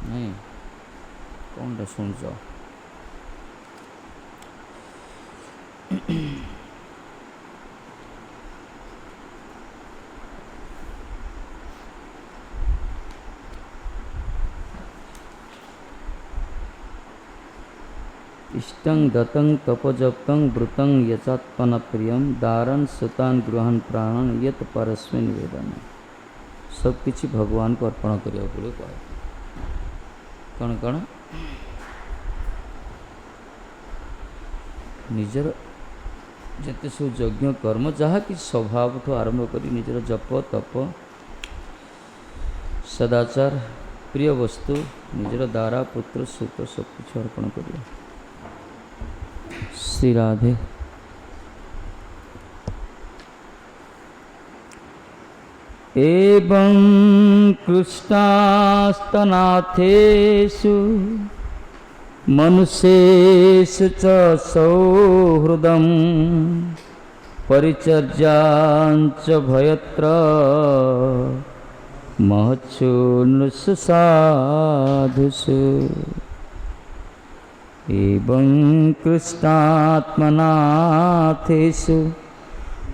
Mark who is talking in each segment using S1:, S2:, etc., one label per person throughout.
S1: नहीं कौनटा शुणुच इष्टं दतं तपजप्तं वृतं यचात्मन प्रियं दारन सुतान गृहन प्राणन यत परस्मै निवेदन सब किछि भगवान को अर्पण करिया पड़े कहे कौन कौन निजर जिते सब यज्ञ कर्म जहाँ कि स्वभाव ठू आरंभ कर निजर जप तप सदाचार प्रिय वस्तु निजर दारा पुत्र सुत सब कुछ अर्पण करिया। श्री राधे। एवं कृष्णास्तनाथेषु मनुष्येषु च सौहृदं परिचर्याञ्च भयत्र महच्छु नृषु साधुषु। एवं कृष्णात्मनाथेषु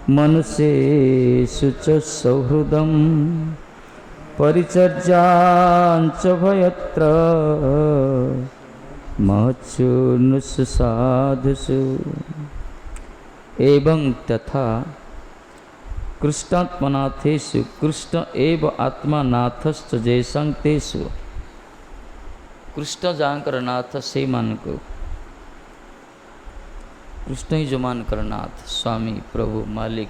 S1: मनुष्येषु च सौहृदं परिचर्याञ्च भयत्र महच्छु नृषु साधुषु। एवं तथा कृष्णात्मनाथेषु कृष्ण एव आत्मा नाथश्च जैसं तेषु कृष्ण जाकर नाथ से मान को कृष्ण ही जो मान कर नाथ स्वामी प्रभु मालिक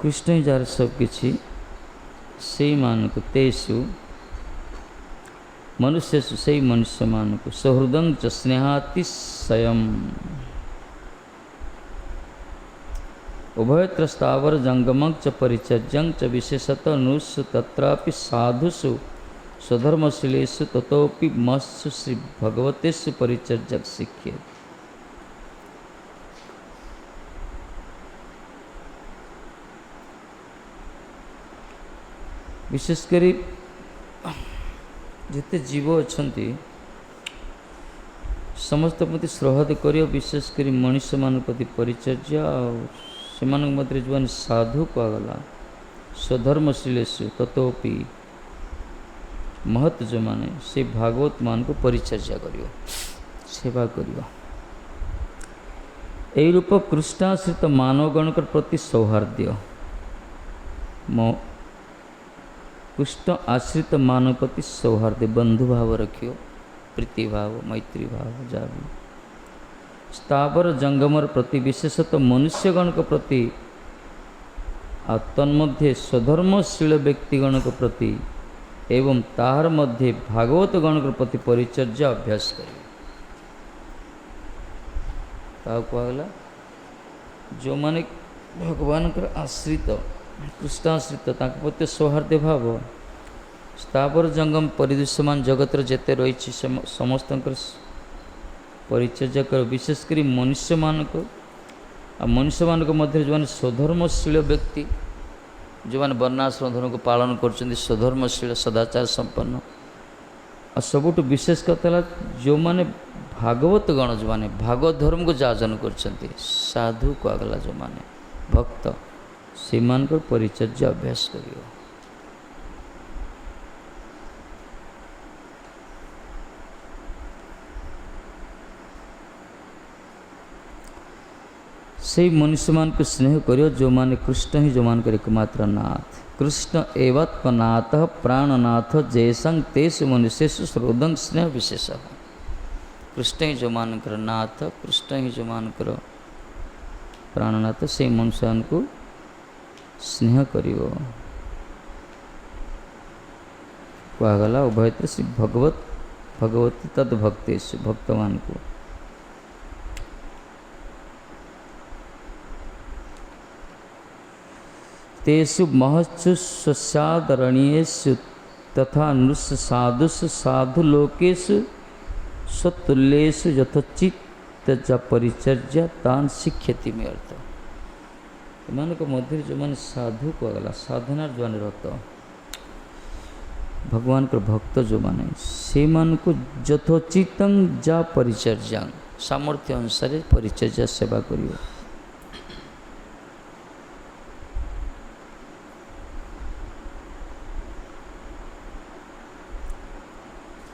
S1: कृष्ण ही जार सब किछि से मान को तेसु मनुष्य से मनुष्य मान को सहृदं च स्नेहातिशयम् उभयत्र स्थावर जंगमं च परिचर्यं च विशेषतः नुषु तत्रापि साधुषु स्वधर्मशीलेषु ततोपि मत्सु श्री भगवतेषु परिचर्यक शिख्ये। विशेषकर जिते जीव अछंती समस्त प्रति श्रद्धा करियो विशेषकर मनुष्य मान प्रति परिचर्या से मध्य जो साधु कहगला स्वधर्मशीलेषु ततोपि महत जो माने से भागवत मान को परिचर्या करियो सेवा करियो। यही रूप कृष्णाश्रित मानवगण प्रति सौहार्द्य कृष्ण आश्रित मानव प्रति सौहार्द्य बंधु भाव रखियो प्रीति भाव मैत्री भाव जाबी स्थावर जंगमर प्रति विशेषतः मनुष्यगण के प्रति आ तन्मध्ये स्वधर्मशील व्यक्तिगण के प्रति एवं ताहार मध्य भागवत गण के प्रति परिचर्या अभ्यास करिए। कहला जो माने भगवान कर आश्रित कृष्णाश्रित प्रति सौहार्द्य भाव स्थावर जंगम परिदृश्यमान जगत जेते रही समस्त परिचर्या कर विशेषकर मनुष्य मान मध्य जो स्वधर्मशील व्यक्ति जो मैंने वर्णाश्रम धर्म को पालन कर स्वधर्मशील सदाचार संपन्न और सबुठ विशेष कथा जो मैंने भागवत गण जो मैंने भागवत धर्म को जाजन कर साधु कहला जो मैंने भक्त से परिचर्या अभ्यास करियो। से मनुष्य मान को स्नेह करियो जो माने कृष्ण ही जो मान कर एकमात्र नाथ कृष्ण एवत्मनाथ प्राणनाथ जैसं तेषु मनुष्येषु सर्वोदं स्नेह विशेष। कृष्ण ही जो मान कर नाथ कृष्ण ही जो मान कर प्राणनाथ से मनुष्य को स्नेह करियो। कहगला उभयत्र श्री भगवती तद्भक्तेषु भक्तमान को तेषु महच्छु स्वस्यादरणीयेषु तथा नृषु साधुषु साधुलोकेषु स्वतुल्येषु यथोचित च परिचर्या तान शिक्षति में अर्थ एमान मध्य जो मैंने साधु कहगला साधना जो रत भगवान को भक्त जो माने से मान को यथोचित जा परिचर्या सामर्थ्य अनुसार परिचर्या सेवा करियो।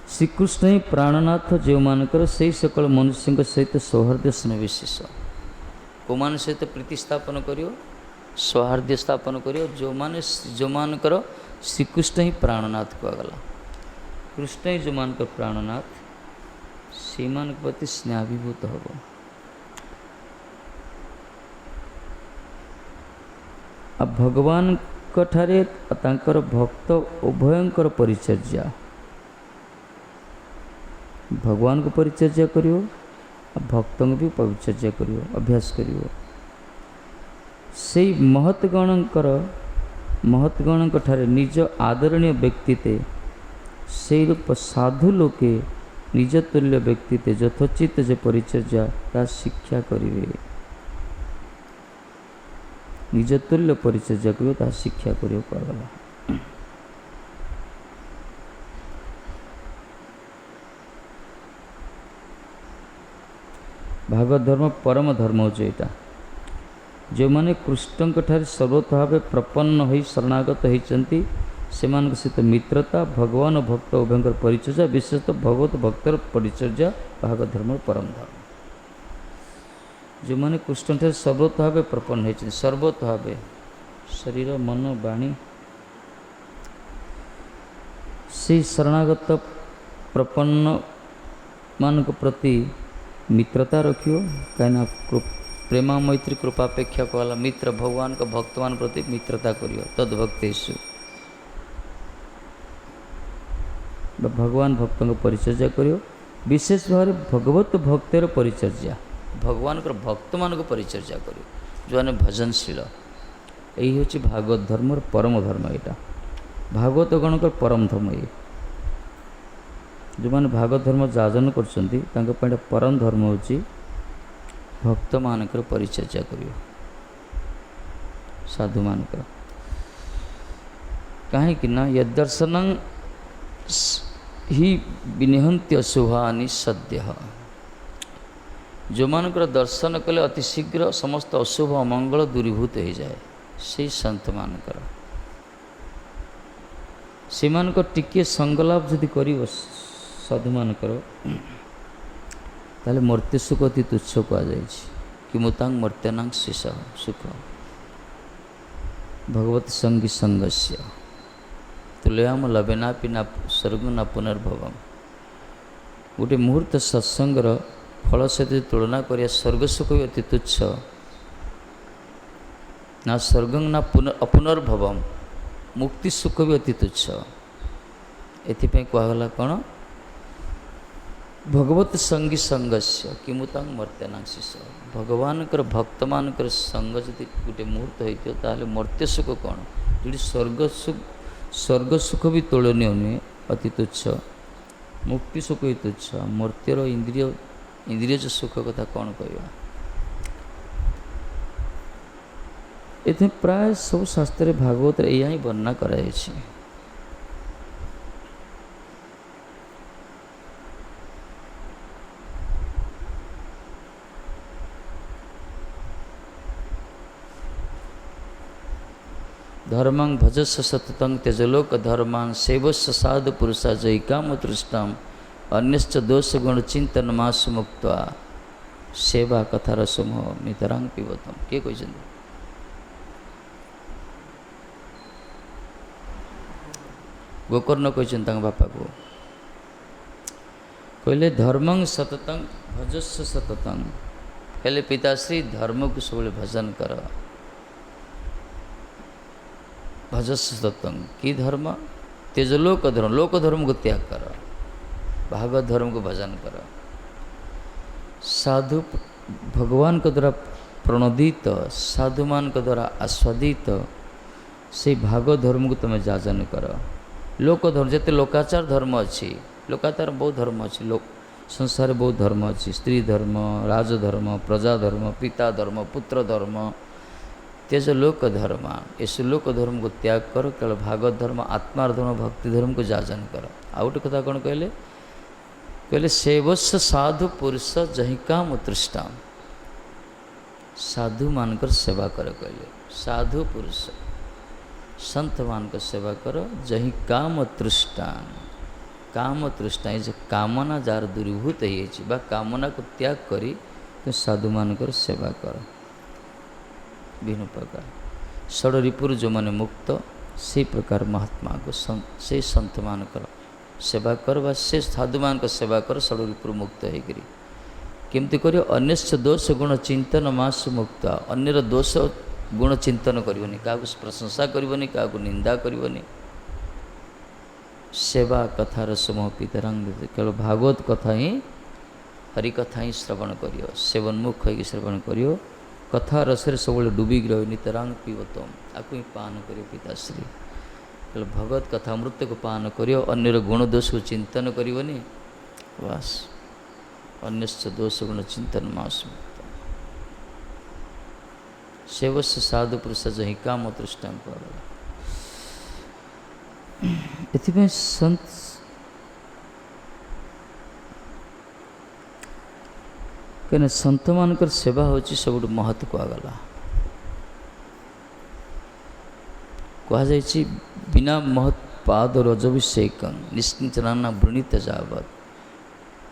S1: श्रीकृष्ण ही प्राणनाथ जो मानकर से सकल मनुष्य सहित सौहार्द स्नेविशेष को मान सहित प्रीति स्थापन करियो सौहार्द स्थापन करियो जो मानकर श्रीकृष्ण ही प्राणनाथ कहगला। कृष्ण ही जो मानकर प्राणनाथ से मान प्रति स्नेहाभिभूत हम। आ भगवान ठारे तांकर भक्त उभयंकर परिचर्या भगवान को परिचर्या करियो भक्त भी परिचर्या करियो अभ्यास करियो। से महतगण ठारे निज आदरणीय व्यक्तिते से रूप साधु लोके निज तुल्य व्यक्तिते यथोचित जे परिचर्या ता शिक्षा करिवे। निज तुल्य परिचर्या करियो ता शिक्षा करियो कहगला। भागवत धर्म परम धर्म हो यहाँ जो मैंने कृष्ण ठारे सर्वतः भाव प्रपन्न हो शरणागत होती से सहित मित्रता भगवान भक्त उभयंकर परिचर्या विशेषतः भगवत भक्तर परिचर्या भागवत धर्म परम धर्म। जो मैंने कृष्ण ठारे सर्वतः भाव प्रपन्न होती सर्वतः भाव शरीर मन वाणी से शरणागत प्रपन्न मान प्रति मित्रता रखियो कहीं प्रेमा मैत्री कृपापेक्षा कहला मित्र भगवान का भक्तवान प्रति मित्रता करियो तद्भक्तेषु भगवान भक्त परिचर्या करियो। विशेष भाव भगवत भक्तर परिचर्या भगवान का भक्त मान को परिचर्या करियो जो मैंने भजनशील यही हूँ भागवत धर्म परम धर्म। यहाँ भागवत गण का परम धर्म ये जो मैंने भागवत धर्म जाजन कर परम धर्म होची भक्त मानकर परिचर्या करियो साधु मानकर कहीं ना यदर्शन ही विनिहंति अशुभानि सद्य जो मानकर दर्शन कले अति शीघ्र समस्त अशुभ अमंगल दूरीभूत हो जाए से संत मानकर से टिके संगलाप जदि कर साधु मानकर ताले मर्त्य सुख अति तुच्छ कहुई कि मुतांग मर्त्यानांग शेष सुख भगवत संगी संगस्य तुलयाम लभेना पिना स्वर्ग न पुनर्भवम। गोटे मुहूर्त सत्संगर फल सहित तुलना करिया स्वर्ग सुख भी अति तुच्छ ना स्वर्ग ना अपुनर्भवम मुक्ति सुख भी अति तुच्छ। एथिपाई कहगला कौन भगवत संगी संगस्य किमुतांग मर्त्यानांग शेष भगवान भक्त मान संग जदि गोटे मुहूर्त होती ताले मर्त्य सुख कौन जो स्वर्ग सुख भी तुलनीय नुहे अति तुच्छ मुक्ति सुख भी तुच्छ मर्त्यर इंद्रिय सुख कथा कौन कहवा। ये प्राय सब शास्त्र भागवत या ही वर्णना कराई। धर्मं भजस्व सततं त्यजलोक धर्मान सेवस्व साधु पुरुषा जय काम तृष्णाम अन्यश्च दोष गुण चिंतन मास मुक्त सेवा कथार समूह मितरांग पिबतम किए कहते गोकर्ण कहते बापा को कहले धर्मं सततं भजस्व सततं कहले पिताश्री धर्म को सब भजन कर भजस्व सततं की धर्म तेज लोक धर्म को त्याग कर भागवत धर्म को भजन कर साधु भगवान के द्वारा प्रणोदित साधु मान के द्वारा आस्वादित से भागवत धर्म को तुम्हें जाजन कर। लोक धर्म जिते लोकाचार धर्म अच्छी लोकाचार बहुत धर्म अच्छी लोक संसार बहुत धर्म अच्छी स्त्री धर्म राजधर्म प्रजा धर्म पिता धर्म पुत्र धर्म त्यज लोक धर्म, ये लोक धर्म को त्याग कर, केवल भागवत धर्म, आत्मार धर्म, भक्ति धर्म को जाजन कर। आ गोटे कथा कौन कहले, कहले सेवस्व साधु पुरुष जही काम तृष्णा, साधु मानकर सेवा कर। कहले साधु पुरुष संत मान को सेवा कर, जही काम तृष्णा, काम तृष्णा ये कामना जार दूरीभूत हो, कामना को त्याग करी तो साधु मानकर सेवा कर। भिन्न प्रकार षड रिपुर जो मैंने मुक्त से प्रकार महात्मा को से संत मानकर सेवा कर, बा से साधु मान को सेवा कर, षड रिपुर मुक्त होकर केमती कर। अन्यश्च दोष गुण चिंतन मास मुक्त, अन्यर दोष गुण चिंतन करनी, क्या प्रशंसा करनी, क्या निंदा करनी। सेवा कथा रसमोह पितरंग, केवल भागवत कथा ही हरि कथा ही श्रवण करियो, सेवनमुख होगी श्रवण करियो, कथा रसरे सब डूबिक रहो, नितरांग पीवतम, आपको ही पान करियो पिताश्री। केवल भगवत कथा अमृत को पान करियो, अन्यर गुण दोष को चिंतन करनी, बस। अन्यश्च दोष गुण चिंतन मास मुक्त, सेवस्य साधु पुरुष जही काम तृष्णा कर। एथिपाई संत कहीं संत मानकर सेवा होची सब महत्व कहगला। कहुई बिना महत् पाद रजभिषेक निश्चिंचना वृणीत जावत,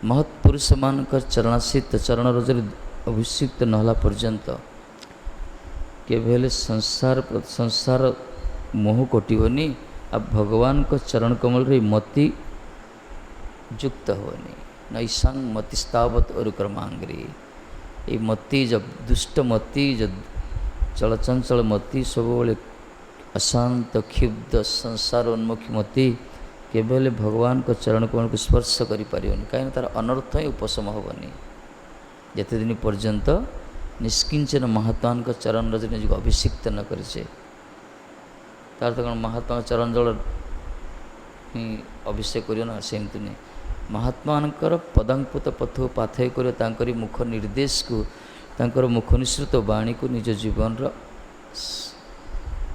S1: महत्पुरुष मानकर चरणाशीत चरण रजरे अभिषिक्त नहला पर्यंत केवल संसार मोह कटिबनी, अब भगवान को चरण कमल रे मति युक्त होनी। नैसंग मतिस्तावत और कर्मांग्री, ये मति जब दुष्ट मति, जब चलचंचल मति, सब अशांत क्षुब्ध संसारोन्मुखी मति केवल भगवान को चरण कमल को स्पर्श करें, कहीं तार अनर्थ ही उपशम हेनी। जिते दिन पर्यंत निष्किंचन महात्मा को चरण रज निज अभिषिक्त न करे, तार तो कौन महात्मा चरण जल ही अभिषेक करियो ना, सेमती नहीं। महात्मानकर पदांकुत पथ पाथय कर मुख निर्देश को, तांकर मुख निसृत वाणी को निज जीवन रो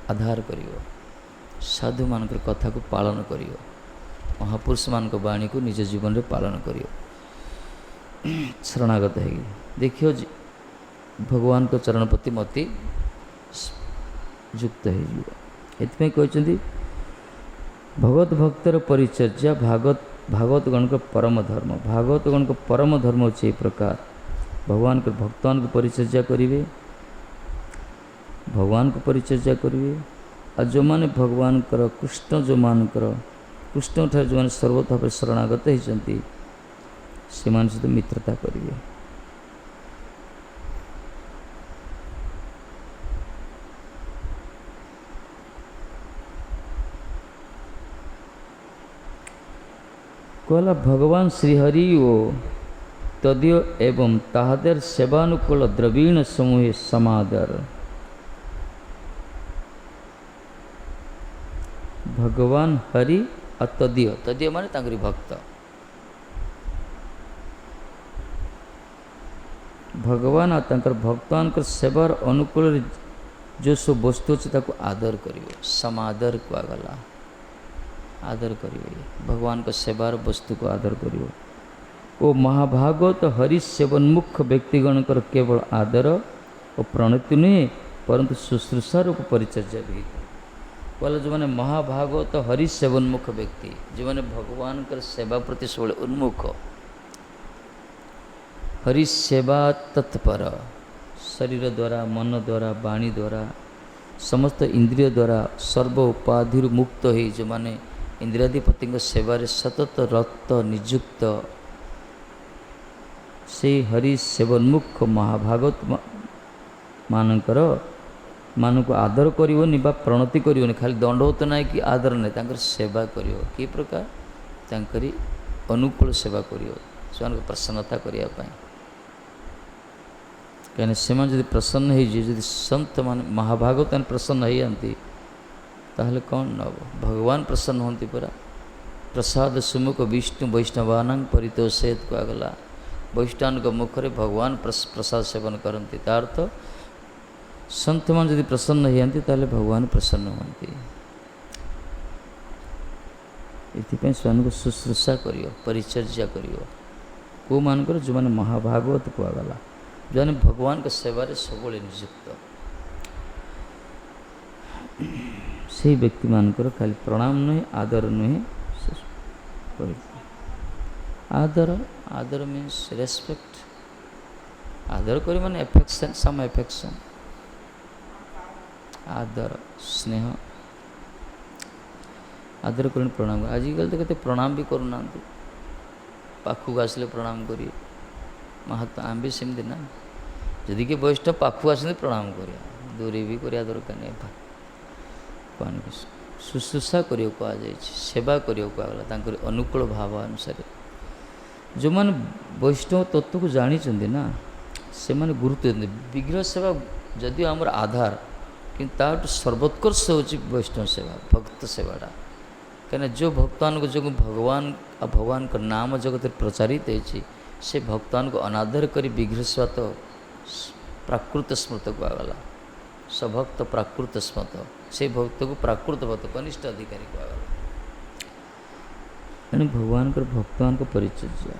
S1: आधार करियो, साधु मानकर कथा को पालन करियो, महापुरुष मान वाणी को निज जीवन रे पालन करियो, शरणागत है। देखियो भगवान को चरण प्रति मति युक्त है। कहते भगवत भक्तर परिचर्या भागवत गण को परम धर्म, भागवत गण को परम धर्म होचे ये प्रकार। भगवान के भक्तवान को परिचर्या करिवे, भगवान को परिचर्या करिवे, और जो माने भगवान कर कृष्ण जो मान कर कृष्ण ठार जो माने सर्वथा पर शरणागत होती से मान सहित मित्रता करिवे। कहला भगवान श्रीहरि ओ तदीय एवं ताहादेर सेवानुकूल द्रवीण समूह समादर। भगवान हरि और तदीय, तदीय माने तांकरी भक्त, भगवान और तांकर भक्तान कर सेवार अनुकूल जो सब वस्तु अच्छे ताको आदर करियो, समादर कहगला, आदर करियो, भगवान को सेवार वस्तु को आदर करियो। ओ महाभागवत हरि सेवनमुख व्यक्तिगण कर केवल आदर और प्रणति नुहे परंतु शुश्रूषा रूप परिचर्या भी। बोले जो मैंने महाभागवत हरि सेवनमुख व्यक्ति, जो मैंने भगवान कर सेवा प्रति सब उन्मुख, हरि सेवा तत्पर, शरीर द्वारा मन द्वारा वाणी द्वारा समस्त इंद्रिय द्वारा सर्व उपाधि मुक्त हो, जो मैंने इंद्रियाधिपति सेवारे सतत रत निजुक्त, से हरि सेवनमुख महाभागवत मानकर मान को आदर करिवनी बा प्रणति करिवनी, खाली दंडवत ना कि आदर नहीं, तांकर सेवा करियो कि प्रकार तांकरी अनुकूल सेवा करियो, से प्रसन्नता करिया पाई। कहीं से जब प्रसन्न हो, संत मान महाभागवत प्रसन्न हो जाती ताहले कौन न हो, भगवान प्रसन्न होती परा। प्रसाद सुमुख विष्णु वैष्णवानां परितोषेत कहगला, वैष्णव मुखरे भगवान प्रसाद सेवन करती, तार तो सन्थ मान यदि प्रसन्न होती ताले भगवान प्रसन्न होती। ये से शुश्रूषा कर परिचर्या कर को मानकर जो मैंने महाभागवत कहगला जो मैंने भगवान के सेवारे सब नियुक्त से व्यक्ति मानकर खाली प्रणाम नुहे आदर नुहे आदर आदर मीन्स रेस्पेक्ट आदर कर माने एफेक्शन सम एफेक्शन आदर स्नेह आदर कर प्रणाम आजिकल तो कहते प्रणाम भी करूना पाखक आसले प्रणाम करिए महात्मा आम भी सेमती ना जदि कि वैष्णव पाखक आसते प्रणाम करिया दूरी भी करिया दरकार नहीं कौन शुश्रूषा करियो कहुई सेवा करियो कहला अनुकूल भाव अनुसार जो मैंने वैष्णव तत्व को जानी ना से माने गुरुत्व देते विग्रह सेवा जदिव आमर आधार कि सर्वोत्कर्ष होची वैष्णव सेवा भक्त सेवाटा कहीं जो भक्तान को जो भगवान आ भगवान का नाम जगत प्रचारित होती से भक्तान को अनादर करी विग्रह सेवा तो प्राकृत स्मृत कहगला सभक्त प्राकृत स्मृत से भक्त को प्राकृत भक्त कनिष्ठ अधिकारी कहगला एणु भगवान को भक्तान को परिचर्या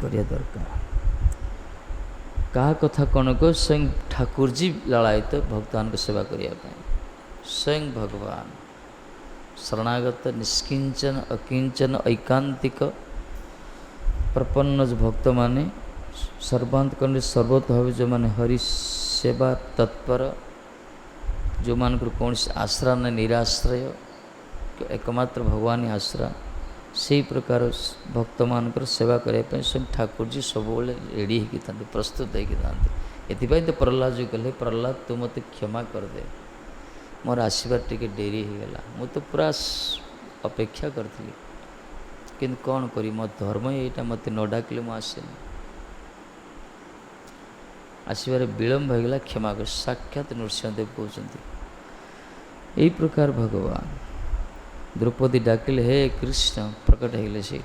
S1: करिया दरकार क्या कथा कौन को स्वयं ठाकुर जी लड़ायत भक्तान को सेवा करने स्वयं भगवान शरणागत निष्किंचन अकिंचन ऐकांतिक प्रपन्न जो भक्त माने सर्वांतकरण सर्वत भाव जो माने हरि सेवा तत्पर जो मान कौन आश्रा न निराश्रय एकमात्र भगवान ही आश्रा से प्रकार भक्त मान सेवा करने स्वयं ठाकुर जी सब रेडी होता प्रस्तुत होता ये तो प्रहलाद जी कहले प्रहलाद तू मत क्षमा करदे मोर आसबार टे डेरी होगला मु तो पूरा अपेक्षा करी कि कौन करी मो धर्म यहाँ मत न डाकिले मुझे आसे आसबार विलम्ब होगला क्षमा कर साक्षात नृसिंहदेव कहते यही प्रकार भगवान द्रौपदी डाकिले हे कृष्ण प्रकट होगले से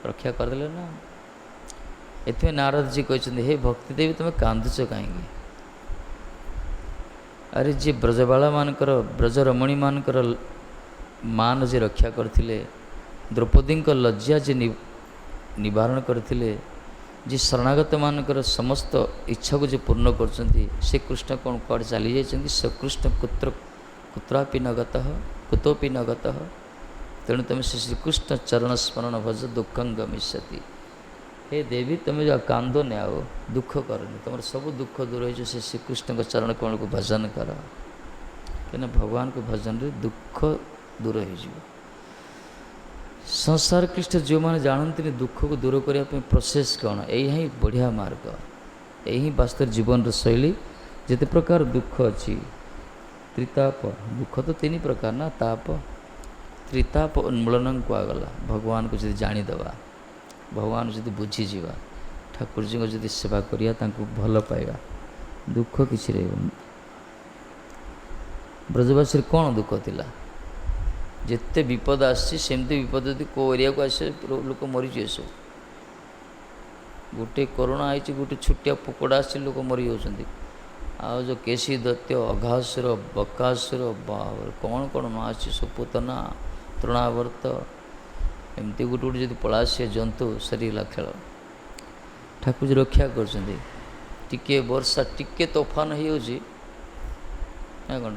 S1: रक्षा करदे ना ये नारद जी कहते हे भक्ति देवी तुम कांदुच कहीं अरे जी ब्रजबाला मानकर ब्रजरमणी मानकर मान जे रक्षा करथिले द्रौपदी लज्जा जे निवारण करथिले जी शरणागत मानकर समस्त इच्छा को जो पूर्ण करछंती से कृष्ण कौन कड़ चली जाइछंती से कृष्ण कुत्रापि न गतः कुतोपि न गतः तेणु तुम से श्रीकृष्ण चरण स्मरण भज दुखं गमिष्यति हे देवी तुम जो कांदो ने आओ दुख करनी तुम सब दुख दूर हो से श्रीकृष्ण के चरण कौन को भजन कर कहीं भगवान को भजन रे दुख दूर हो संसार कृष्ण जो मैंने जानते दुख को दूर करने प्रोसेस कौन यही बढ़िया मार्ग यही वास्तव जीवन शैली जिते प्रकार दुख अच्छी त्रिताप दुख तो तीन प्रकार ना ताप त्रिताप उन्मूलन कहगला भगवान को जो जानीदवा भगवान जो बुझीजा ठाकुर जी को जो सेवा करिया भल पाइबा दुख किसी रही ब्रजवासी कौन दुख थिला जिते विपद आमती विपद यदि को एरिया को आसे लोक मरीजे सब गोटे कोरोना आई गोटे छुट्टिया पोकड़ा आस लोक मरी जाती आ जो केसी दैत्य अघासुर बकासुर कौन कौन न आसी सुपूतना तृणावर्त एमती गोटे गोटे जब पड़ा सी जंतु सरीगला खेल ठाकुर जी रक्षा कर वर्षा टिके तोफान हो कौन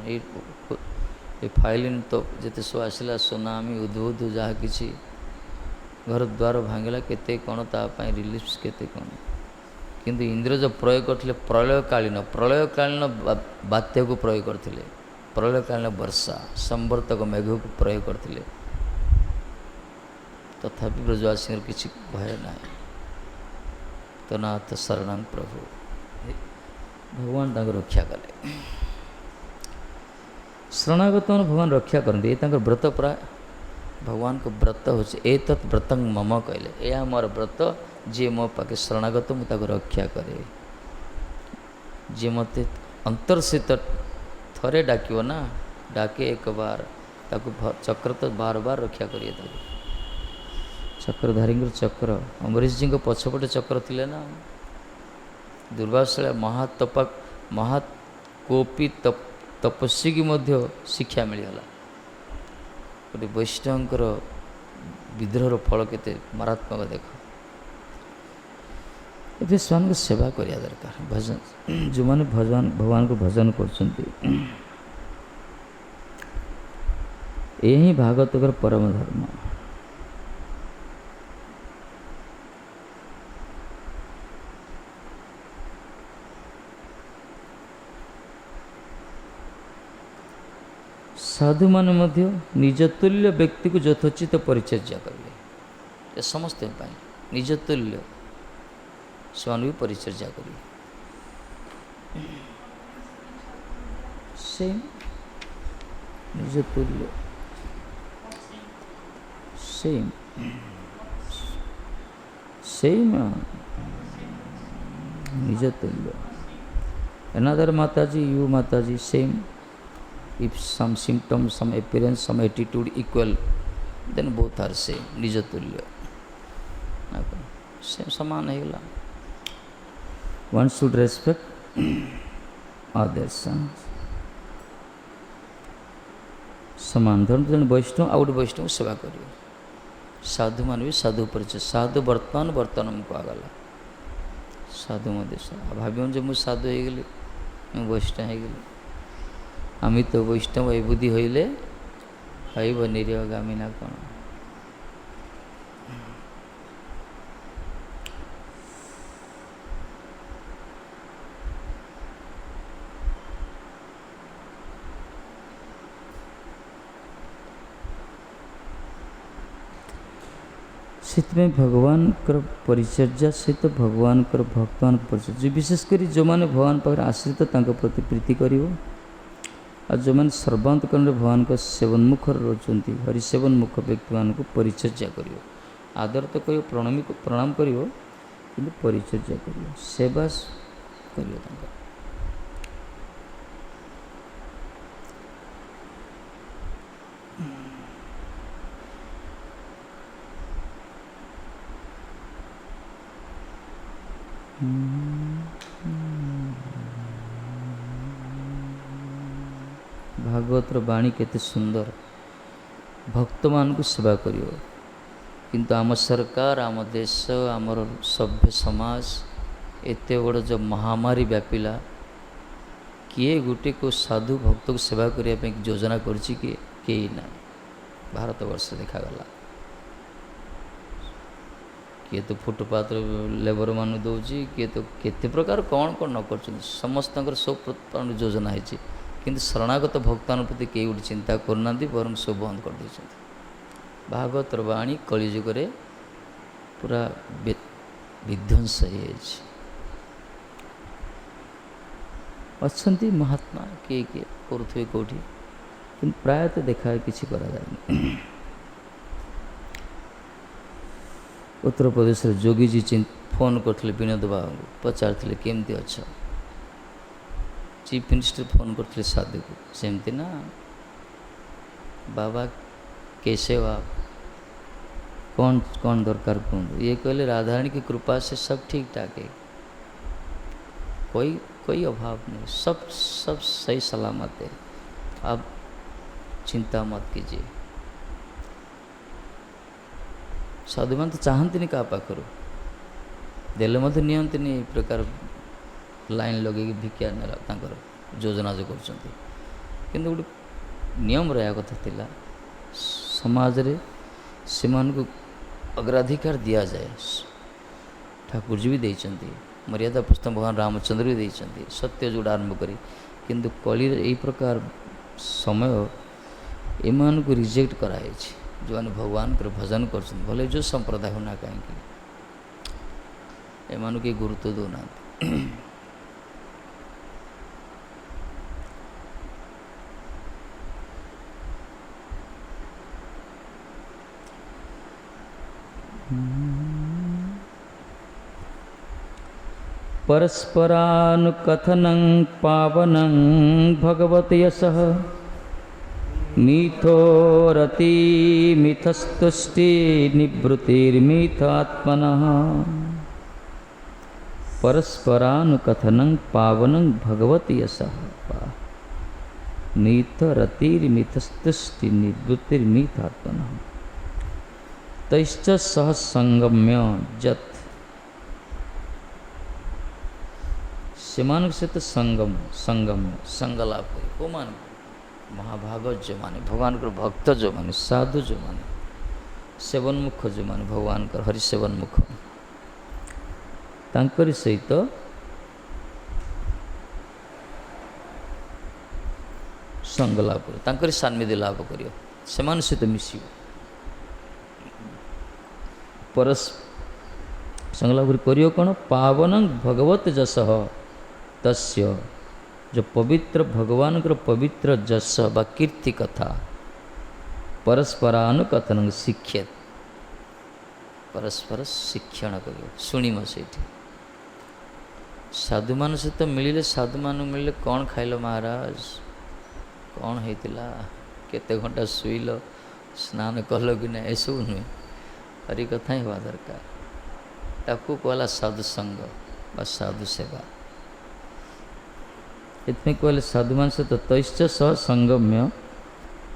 S1: ये फाइलिन तो जिते सब आसला सुनामी उद्भुत जहाँ कि घर द्वार भांगला केते कौन तापाई रिलीफ केते कौन किंतु इंद्र जो प्रयोग करते प्रलयकालीन बात्या को प्रयोग करते प्रलयकालीन वर्षा संवर्तक मेघ को प्रयोग करते तथापि ब्रजवासी किसी भय ना तो नाथ शरण प्रभु भगवान रक्षा कले शरणागत भगवान रक्षा करते ये व्रत प्राय भगवान को व्रत हो तत् व्रतं मम कहले यह मोर व्रत जी मो पाके शरणागत मुझे रक्षा करे जी मत अंतर से थरे डाक ना डाके एक बार ताको चक्र तो बार बार रक्षा करिए चक्रधारी चक्र अम्बरीश जी पछपटे चक्र थिले ना दुर्वासा महातपा कोपी तपस्वी की मध्य शिक्षा मिलगला गोटे वैष्णवंकर विद्रोहर फल केते मारात्मक देख ये स्वामी सेवा करिया दरकार भजन जो मैंने भगवान को भजन करछंती यही भागवतर परम धर्म। साधु माने मध्य निज तुल्य व्यक्ति को यथोचित परिचर्या करेंगे ये समस्त निज तुल्य स्वामी भी परिचर्या करेंगे सेम निज तुल्य सेम सेम निज तुल्य another Mataji you Mataji same if some symptoms some appearance some attitude equal then both are same निज तुल्य सेम समान है one should respect others समान धर्म जन वैष्णव आउट वैष्णव सेवा करियो साधु मान भी साधु परिचय साधु वर्तमान मुझको आगला साधु मध्य भाव जो मुझे साधु हो गली वैष्णव हो गली आम तो वैष्णव ए बुद्धि हईले हईब निरीहगामी ना कौन में भगवान कर परिचर्या सहित भगवान कर भक्तमान परिचर्या विशेषकर जो मैंने भगवान पाखे आश्रित प्रति प्रीति कर जो मैंने सर्वांतकरण भगवान का सेवनमुख रोचंती हरिसेवनमुख व्यक्ति मान को परिचर्या कर आदर तो कर प्रणाम कर परिचर्या कर सेवा कर भागवतर वाणी केते सुंदर भक्त मान को सेवा करियो किंतु आम सरकार आम देश आमर सभ्य समाज एते बड़ जो महामारी व्यापिला किए गोटे को साधु भक्त को सेवा करने योजना करछि कि कई ना भारत वर्ष देखागला किए तो फुटपाथ लेबर मान दौची किए तो केते प्रकार कौन कौन न कर समस्त सब योजना है किंतु शरणागत भक्तान प्रति कई गोटे चिंता करना बरम सब बंद कर दे भागवतर वाणी कलिजुग पूरा विध्वंस अच्छी महात्मा किए किए करुवे कौटी कि प्रायतः देखा किसी करा जाए उत्तर प्रदेश जोगी जी फोन करते विनोद बाबू पचारे केमती अच्छा चीफ मिनिस्टर फोन करते साधु को सेमती ना बाबा कैसे हो आप कौन कौन दरकार कौन ये कहले राधारानी की कृपा से सब ठीक ठाक है कोई अभाव नहीं सब सही सलामत है आप चिंता मत कीजिए साधु मान तो चाहती नहीं क्या पाखर देले मत नियंती नहीं प्रकार लाइन लगे भिक्षा ना योजना जो कर गोटे नियम रहा कथा थिला समाज रे से को अग्राधिकार दिया जाए ठाकुर जी भी देइचंती मर्यादा पुस्तक भगवान रामचंद्र भी देइचंती सत्य जोड़ा आरंभ करी किंतु कली यही प्रकार समय एमान को रिजेक्ट कराई जो मैंने भगवान कर भजन कर भले जो संप्रदाय होना कहीं एमान के गुरुत्व दौना परस्परानुकथनं पावनं भगवत यशः मिथोरति मिथस्तुष्टि निवृत्तिर्मिथात्मनः परस्परानुकथनं पावनं भगवत यशः मीथ रतिर्मिथस्तुष्टि निवृत्तिर्मिथात्मनः तैश्च सह संगम्य जत ସେମାନଙ୍କ ସହିତ ସଂଗମ୍ୟ ସଂଗଲାପ କରି କେଉଁମାନେ ମହାଭାଗବତ ଯେଉଁମାନେ ଭଗବାନଙ୍କର ଭକ୍ତ ଯେଉଁମାନେ ସାଧୁ ଯେଉଁମାନେ ସେବନମୁଖ ଯେଉଁମାନେ ଭଗବାନଙ୍କର ହରିସେବନମୁଖ ତାଙ୍କରି ସହିତ ସଂଗଲାପ କରିବ ତାଙ୍କରି ସାନ୍ନିଧ୍ୟ ଲାଭ କରିବ ସେମାନଙ୍କ ସହିତ ମିଶିବ ସଂଗଲାପ କରିବ କ'ଣ ପାବନ ଭଗବତ ଯଶଃ तस्य जो पवित्र भगवान पवित्र जस व कीर्ति कथा परस्परानुकथन शिक्षेत परस्पर शिक्षण कर शुणिम से साधु मान सहित मिले साधु मान मिले कौन खाइल महाराज कौन होता केते घंटा शुइल स्नान कल कि ना एसबू नुहे हरि कथा ही हवा दरकार ताकू कहला साधु संग व साधु सेवा इतने कहले साधुमान सहित तैश्च सह संगम्य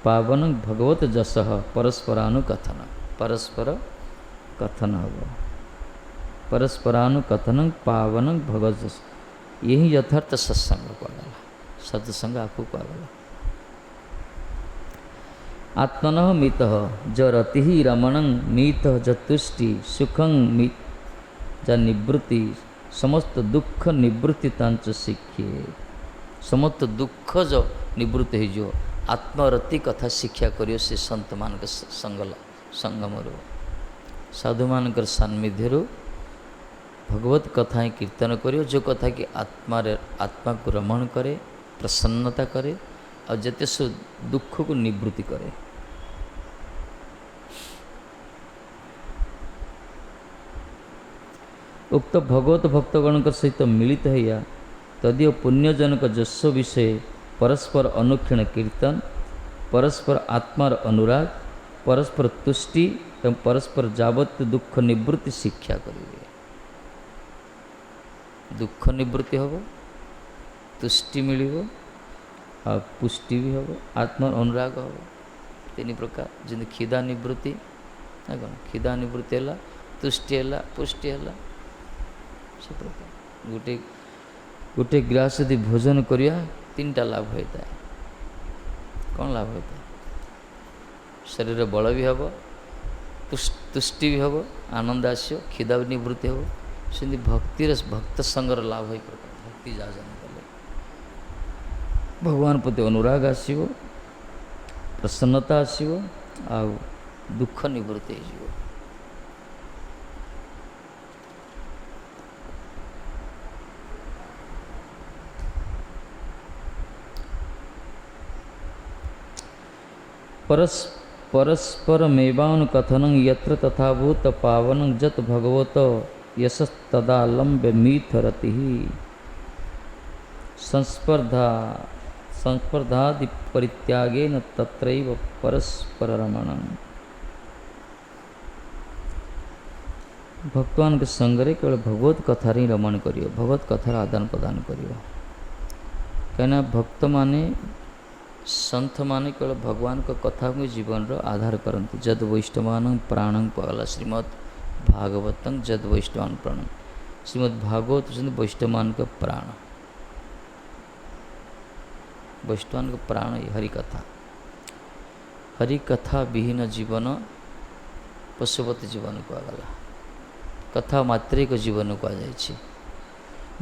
S1: पावन भगवत जस परस्परानुकथन परस्पर कथन हम परस्परानुकथन पावन भगवत जस यही यथार्थ सत्संग कहला सत्संग आपको कहला आत्मन मित ज रति रमण मित ज तुष्टि सुखं मित ज निवृत्ति समस्त दुख निवृत्ति तांच शिक्षे समस्त दुख जो निवृत्ति हो आत्मरति कथा शिक्षा करियो से संत मान संगम साधु मान सान्निध्य भगवत कथा ही कीर्तन करियो जो कथा कि आत्मा को रमण करे प्रसन्नता करे और जते सो दुख को निवृत्ति करे उक्त भगवत भक्तगण सहित मिलित होया तदीय पुण्यजनक जस्व विषय परस्पर अनुक्षण कीर्तन परस्पर आत्मार अनुराग परस्पर तुष्टि एवं परस्पर जावत दुख निवृत्ति शिक्षा करेंगे दुख निवृत्ति हम तुष्टि मिल पुष्टि भी हम आत्मार अनुराग हम तीन प्रकार जमी खिदा निवृत्ति ना कौन खिदा निवृत्ति है तुष्टि है पुष्टि है से प्रकार गोटे गोटे गिलास यदि भोजन करिया तीन टा लाभ होता है कौन लाभ होता है शरीर बल भी हम तुष्टि भी हम आनंद आसो खिदा भी निवृत्ति हम से भक्तिर भक्त संगर लाभ हो प्रकार भक्ति जाजन कले भगवान प्रति अनुराग आसो प्रसन्नता आसो आ दुख निवृत्ति हो परस्परमेवानुकथनं यत्र तथाभूत पावनं जत भगवत यशस्तदालम्ब्य मीथ रतिः संस्पर्धादि परित्यागेन तत्रैव परस्पररमणं भक्तवान के संगरे केवल भगवत कथार ही रमण करियो भगवत कथार आदान प्रदान करियो कहना भक्त माने संत माने केवल भगवान का कथा को जीवन रो आधार करती जद वैष्णवान प्राणं कहला श्रीमद् भागवतं जद वैष्णवान प्राणं श्रीमद् भागवत वैष्णवान का प्राण वैष्णवान का प्राण हरि कथा विहीन जीवन पशुपति जीवन कहगला कथा मात्रिक जीवन कहुई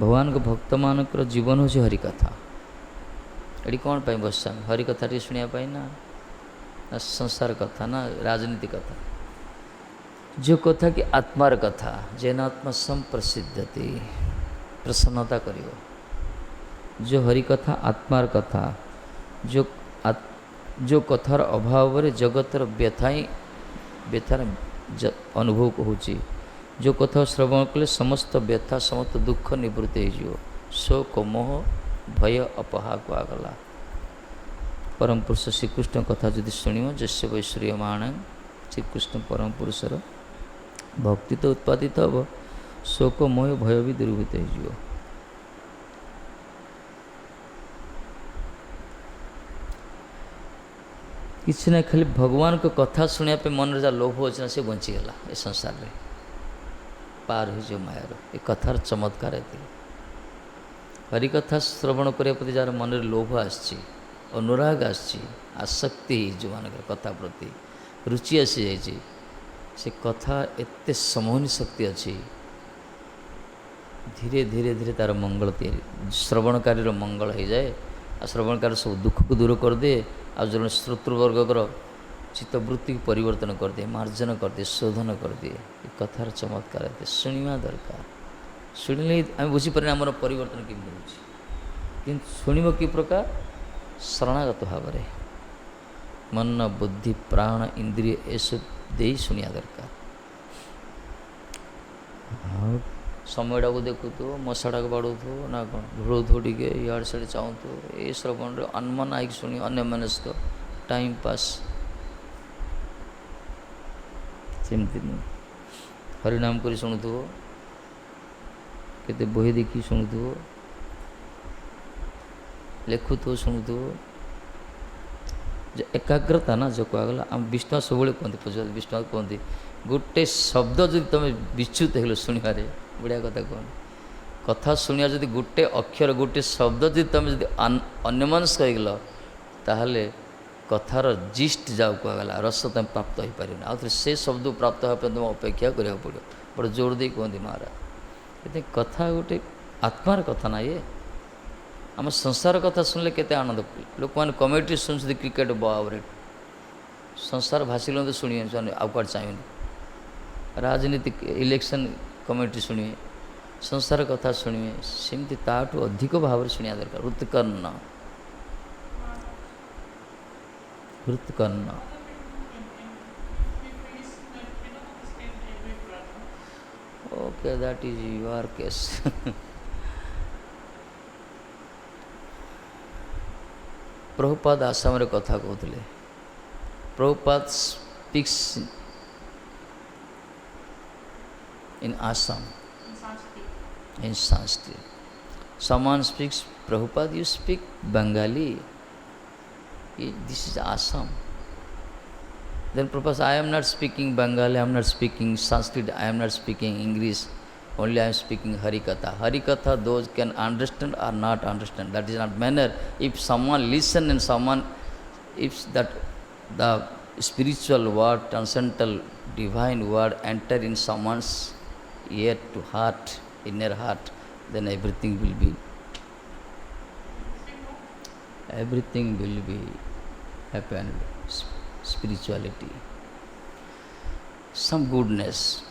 S1: भगवान को भक्त मानकर जीवन हूँ हरिकथा एटी कौन पाई बसा हरि कथा टी शुणा ना संसार कथा ना राजनीति कथा जो कथा कि आत्मार कथा जेन आत्मा संप्रसिद्धति प्रसन्नता करियो जो हरि कथा आत्मार कथा जो कथार अभाव रे जगतर व्यथार अनुभव होची जो कथा श्रवण कले समस्त व्यथा समस्त दुख निवृत्ति हो शोक मोह भय अपहा को आगला परम पुरुष श्रीकृष्ण कथा जदि शुणव जस्य वैश्वर्यमाण श्रीकृष्ण परम पुरुषर भक्ति तो उत्पादित हम शोक मोह भय भी दूरीभूत हो किसी ना खाली भगवान को कथा शुणा मन जहाँ लोभ अच्छे से बंचीगला ए संसार में पार हो मायार ये कथार चमत्कार है। हरिकथा श्रवण करने प्रति जार मन में लोभ आसी अनुराग आसक्ति जो मान कथा प्रति रुचि आसी जाइए से कथा एत समोहनी शक्ति अच्छी धीरे धीरे धीरे तार मंगल तैयारी श्रवणकारी मंगल हो जाए आ श्रवणकारी सब दुख को दूर कर दे आ जो श्रोतृवर्गर चित्तवृत्ति को परिवर्तन कर दिए मार्जन कर दिए शोधन कर दिए ये कथार चमत्कार है शुणा दरकार शुणिले आम बुझीपारे आमर परिवर्तन केमती हो कि शुणव कि प्रकार शरणागत भाव में मन बुद्धि प्राण इंद्रिय ये सब दे शुणिया दरकार समय को देखु तो मशाड़ा को बाड़ू ना कौन ढोलू टे इे सियाड़े चाहूँ ये श्रवण अनमन आईक शुणी अन्य मनस्क टाइम पास सेमती नुह हरिनाम कर शुणुव केते बही देखी शुणुव लिखुव शुणुव जो एकाग्रता ना जो कहगला आम विष्णु सब कहते पूजा विष्णु कहते गोटे शब्द जो तुम विच्युत हो शुणवे बढ़िया कथा कहते कथा शुणिया जब गोटे अक्षर गोटे शब्द जो तुम जो अन्यमनस्क होगल ताहले कथार जिस्ट जाओ कहगला रस तुम प्राप्त हो पार आउ से शब्द प्राप्त होगा तुम अपेक्षा करा पड़ो बड़े जोर दे कहते महाराज ये कथा गोटे आत्मार कथा ना ये आम संसार कथा शुणिले केते आनंद लोक मैंने कमेटी शुणुते क्रिकेट बाबरे संसार भाषी तो शुणी आउ क्या चाहिए राजनीति इलेक्शन कमेटी शुणिए संसार कथा शुणिए सेमती ताठू अधिक भाव शुणा दरकार हृत्कर्ण हृत्कर्ण okay that is your case Prabhupada Assam रे कथा कहते Prabhupada speaks in Assam, in Sanskrit. Someone speaks Prabhupada, you speak Bengali. This is Assam. Then Prabhupada says, I am not speaking Bengali, I am not speaking Sanskrit, I am not speaking English, only I am speaking Harikatha. Harikatha, those can understand or not understand. That is not manner. If someone listen and someone, if that the spiritual word, transcendental divine word enter in someone's ear to heart, inner heart, then everything will be happen. Spirituality, some goodness.